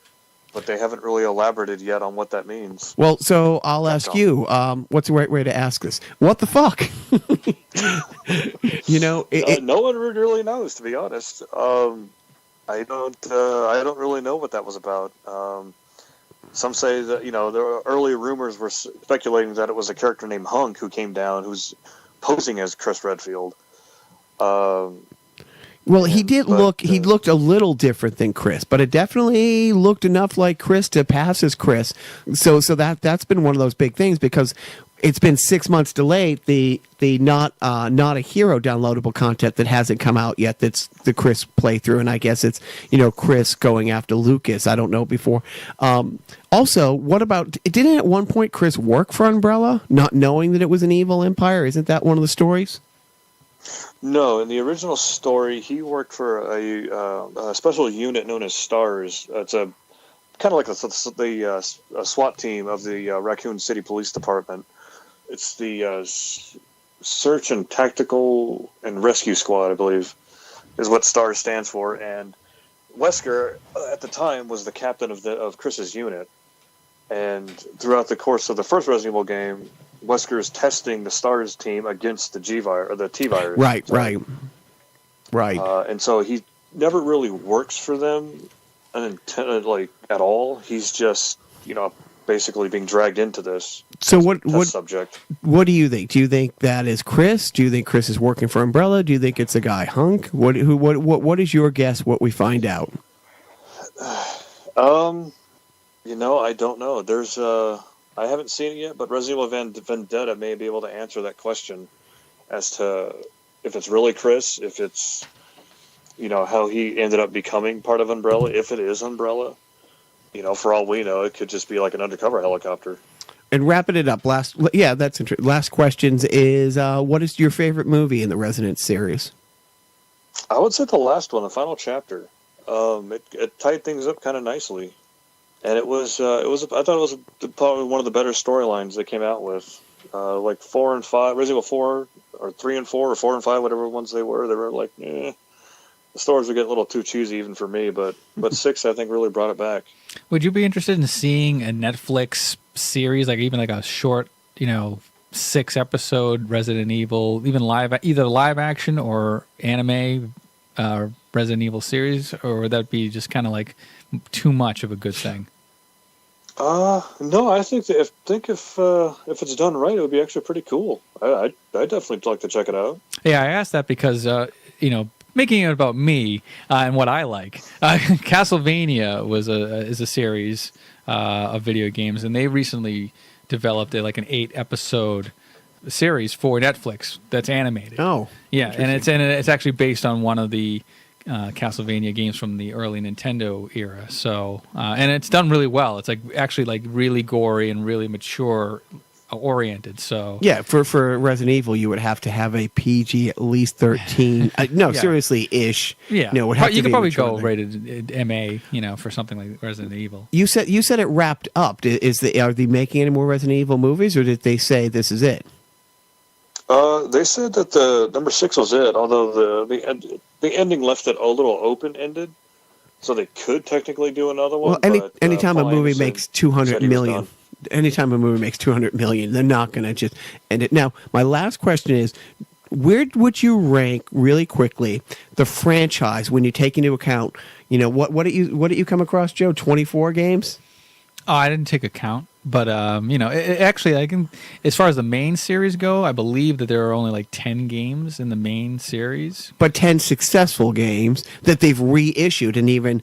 but they haven't really elaborated yet on what that means. Well, so I'll ask you, what's the right way to ask this? What the fuck? No one really knows, to be honest. I don't really know what that was about. Some say that, the early rumors were speculating that it was a character named Hunk who came down, who's posing as Chris Redfield. Well, he looked a little different than Chris, but it definitely looked enough like Chris to pass as Chris. So that's been one of those big things, because it's been 6 months delayed. The not a hero downloadable content that hasn't come out yet. That's the Chris playthrough, and I guess it's Chris going after Lucas. I don't know before. Also, what about, didn't at one point Chris work for Umbrella, not knowing that it was an evil empire? Isn't that one of the stories? No, in the original story, he worked for a special unit known as STARS. It's a kind of like the SWAT team of the Raccoon City Police Department. It's the Search and Tactical and Rescue Squad, I believe, is what STARS stands for. And Wesker, at the time, was the captain of Chris's unit. And throughout the course of the first Resident Evil game, Wesker is testing the STARS team against the G-virus, or the T-virus. Right. And so he never really works for them, at all. He's just, basically being dragged into this. So what subject? What do you think? Do you think that is Chris? Do you think Chris is working for Umbrella? Do you think it's a guy Hunk? What is your guess? What we find out? I don't know. There's I haven't seen it yet, but Resident Evil Vendetta may be able to answer that question as to if it's really Chris, if it's, how he ended up becoming part of Umbrella, if it is Umbrella. For all we know, it could just be like an undercover helicopter. And wrapping it up, that's interesting. Last questions is, what is your favorite movie in the Resident series? I would say the last one, the final chapter. It tied things up kind of nicely. And I thought it was probably one of the better storylines they came out with. Like 4 and 5, Resident Evil 4, or 3 and 4, or 4 and 5, whatever ones they were like, The stories would get a little too cheesy even for me, but 6, I think, really brought it back. Would you be interested in seeing a Netflix series, like even like a short, 6-episode Resident Evil, even either live action or anime Resident Evil series, or would that be just kind of like too much of a good thing? No, I think that if it's done right, it would be actually pretty cool. I'd definitely like to check it out. Yeah, I asked that because making it about me and what I like. Castlevania is a series of video games, and they recently developed an 8-episode series for Netflix that's animated. Oh, yeah, and it's actually based on one of the Castlevania games from the early Nintendo era. So and it's done really well. It's actually really gory and really mature oriented. So yeah, for Resident Evil, you would have to have a PG at least 13. No, yeah. Seriously, ish. Yeah, no, would have you to could probably go there. rated MA, for something like Resident Evil. You said it wrapped up. Are they making any more Resident Evil movies, or did they say this is it? They said that the number 6 was it, although the ending left it a little open-ended, so they could technically do another one. Well, anytime a movie makes 200 million, anytime a movie makes 200 million, they're not going to just end it. Now, my last question is, where would you rank, really quickly, the franchise when you take into account, what did you come across, Joe? 24 games? Oh, I didn't take account. But, actually, I can, as far as the main series go, I believe that there are only 10 games in the main series. But 10 successful games that they've reissued, and even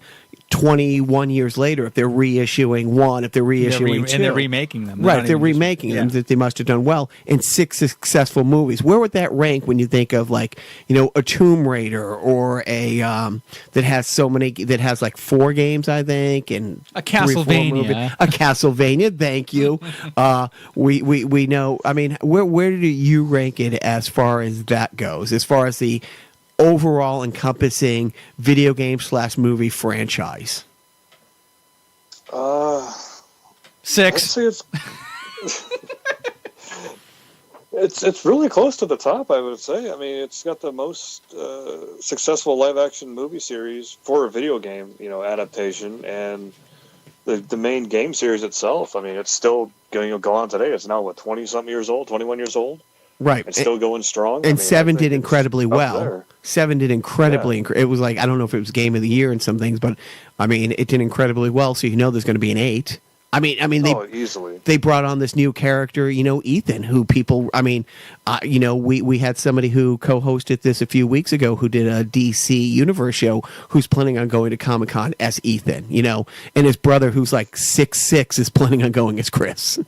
21 years later, if they're reissuing one, if they're reissuing two. And they're remaking them. Right, they're remaking them, that they must have done well in 6 successful movies. Where would that rank when you think of, a Tomb Raider, or a, that has 4 games, I think, and a Castlevania. A Castlevania, thank you. We know, I mean, where do you rank it as far as that goes? As far as the overall encompassing video game / movie franchise? 6. I'd say it's really close to the top, I would say. I mean, it's got the most successful live-action movie series for a video game, adaptation, and the main game series itself. I mean, it's still going to go on today. It's now, 20-something years old, 21 years old? Right. It's still going strong. And 7 did incredibly well. 7 did incredibly. Yeah. It was like, I don't know if it was Game of the Year and some things, but I mean, it did incredibly well. So there's going to be an 8. I mean, easily. They brought on this new character, Ethan, who people. I mean, we had somebody who co-hosted this a few weeks ago who did a DC Universe show who's planning on going to Comic-Con as Ethan, and his brother who's like 6'6" is planning on going as Chris.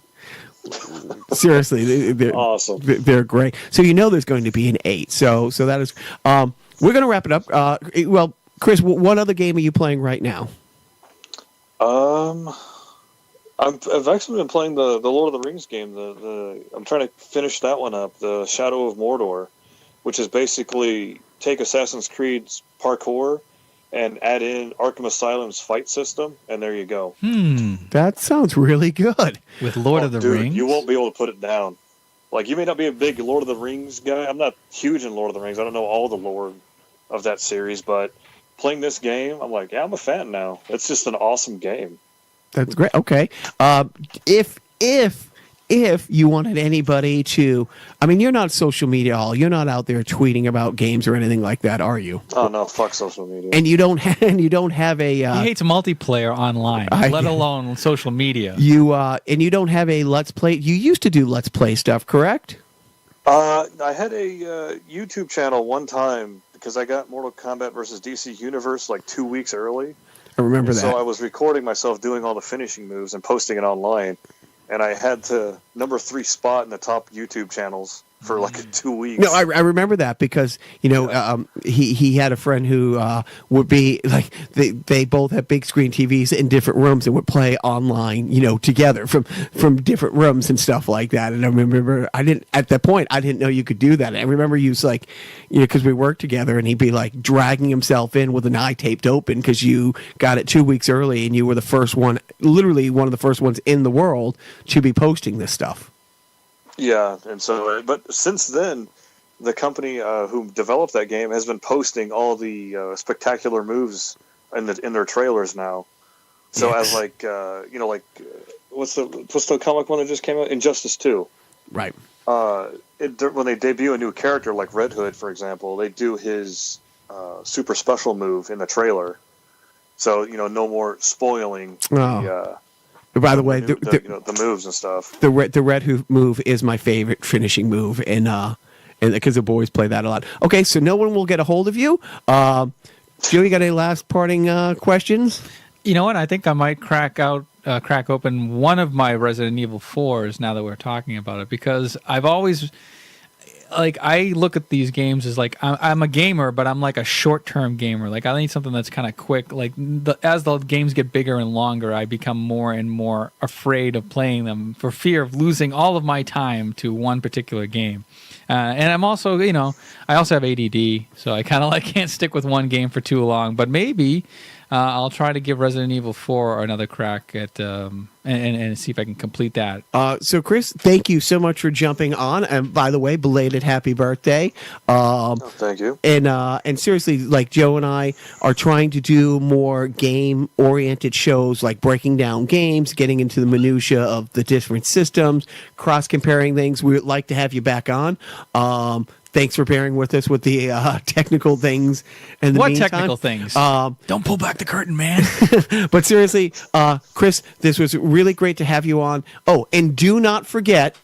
Seriously, they're awesome. They're great. So there's going to be an 8. So that is. We're going to wrap it up. Well, Chris, what other game are you playing right now? I've actually been playing the Lord of the Rings game. I'm trying to finish that one up, the Shadow of Mordor, which is basically take Assassin's Creed's parkour and add in Arkham Asylum's fight system, and there you go. That sounds really good. With Lord of the Rings? You won't be able to put it down. Like, you may not be a big Lord of the Rings guy. I'm not huge in Lord of the Rings. I don't know all the lore of that series, but playing this game, I'm like, yeah, I'm a fan now. It's just an awesome game. That's great. Okay. If you wanted anybody to, I mean, you're not social media all. You're not out there tweeting about games or anything like that, are you? Oh no, fuck social media. And you don't have a. He hates multiplayer online, let alone social media. And you don't have a Let's Play. You used to do Let's Play stuff, correct? I had a YouTube channel one time because I got Mortal Kombat versus DC Universe like 2 weeks early. I remember that. So I was recording myself doing all the finishing moves and posting it online. And I had to number 3 spot in the top YouTube channels for like 2 weeks. No, I remember that because he had a friend who would be like they both had big screen TVs in different rooms and would play online, together from different rooms and stuff like that. And I remember at that point I didn't know you could do that. And I remember you was like, because we worked together, and he'd be like dragging himself in with an eye taped open because you got it 2 weeks early and you were the first one, literally one of the first ones in the world to be posting this stuff. Yeah, and so, but since then, the company who developed that game has been posting all the spectacular moves in their trailers now. So as what's the comic one that just came out? Injustice 2. Right. When they debut a new character like Red Hood, for example, they do his super special move in the trailer. So no more spoiling. By the way, the moves and stuff. The Red Hood move is my favorite finishing move, and because the boys play that a lot. Okay, so no one will get a hold of you. Joe, you got any last parting questions? You know what? I think I might crack open one of my Resident Evil 4s now that we're talking about it, because I've always. I look at these games as I'm a gamer, but I'm like a short-term gamer. Like, I need something that's kind of quick. As the games get bigger and longer, I become more and more afraid of playing them for fear of losing all of my time to one particular game. And I'm also, I also have ADD, so I kind of can't stick with one game for too long. But maybe I'll try to give Resident Evil 4 another crack at and see if I can complete that. So, Chris, thank you so much for jumping on. And by the way, belated happy birthday. Thank you. And seriously, like Joe and I are trying to do more game-oriented shows, like breaking down games, getting into the minutia of the different systems, cross-comparing things. We would like to have you back on. Thanks for bearing with us with the technical things. And what technical things? Don't pull back the curtain, man. But seriously, Chris, this was really great to have you on. Oh, and do not forget.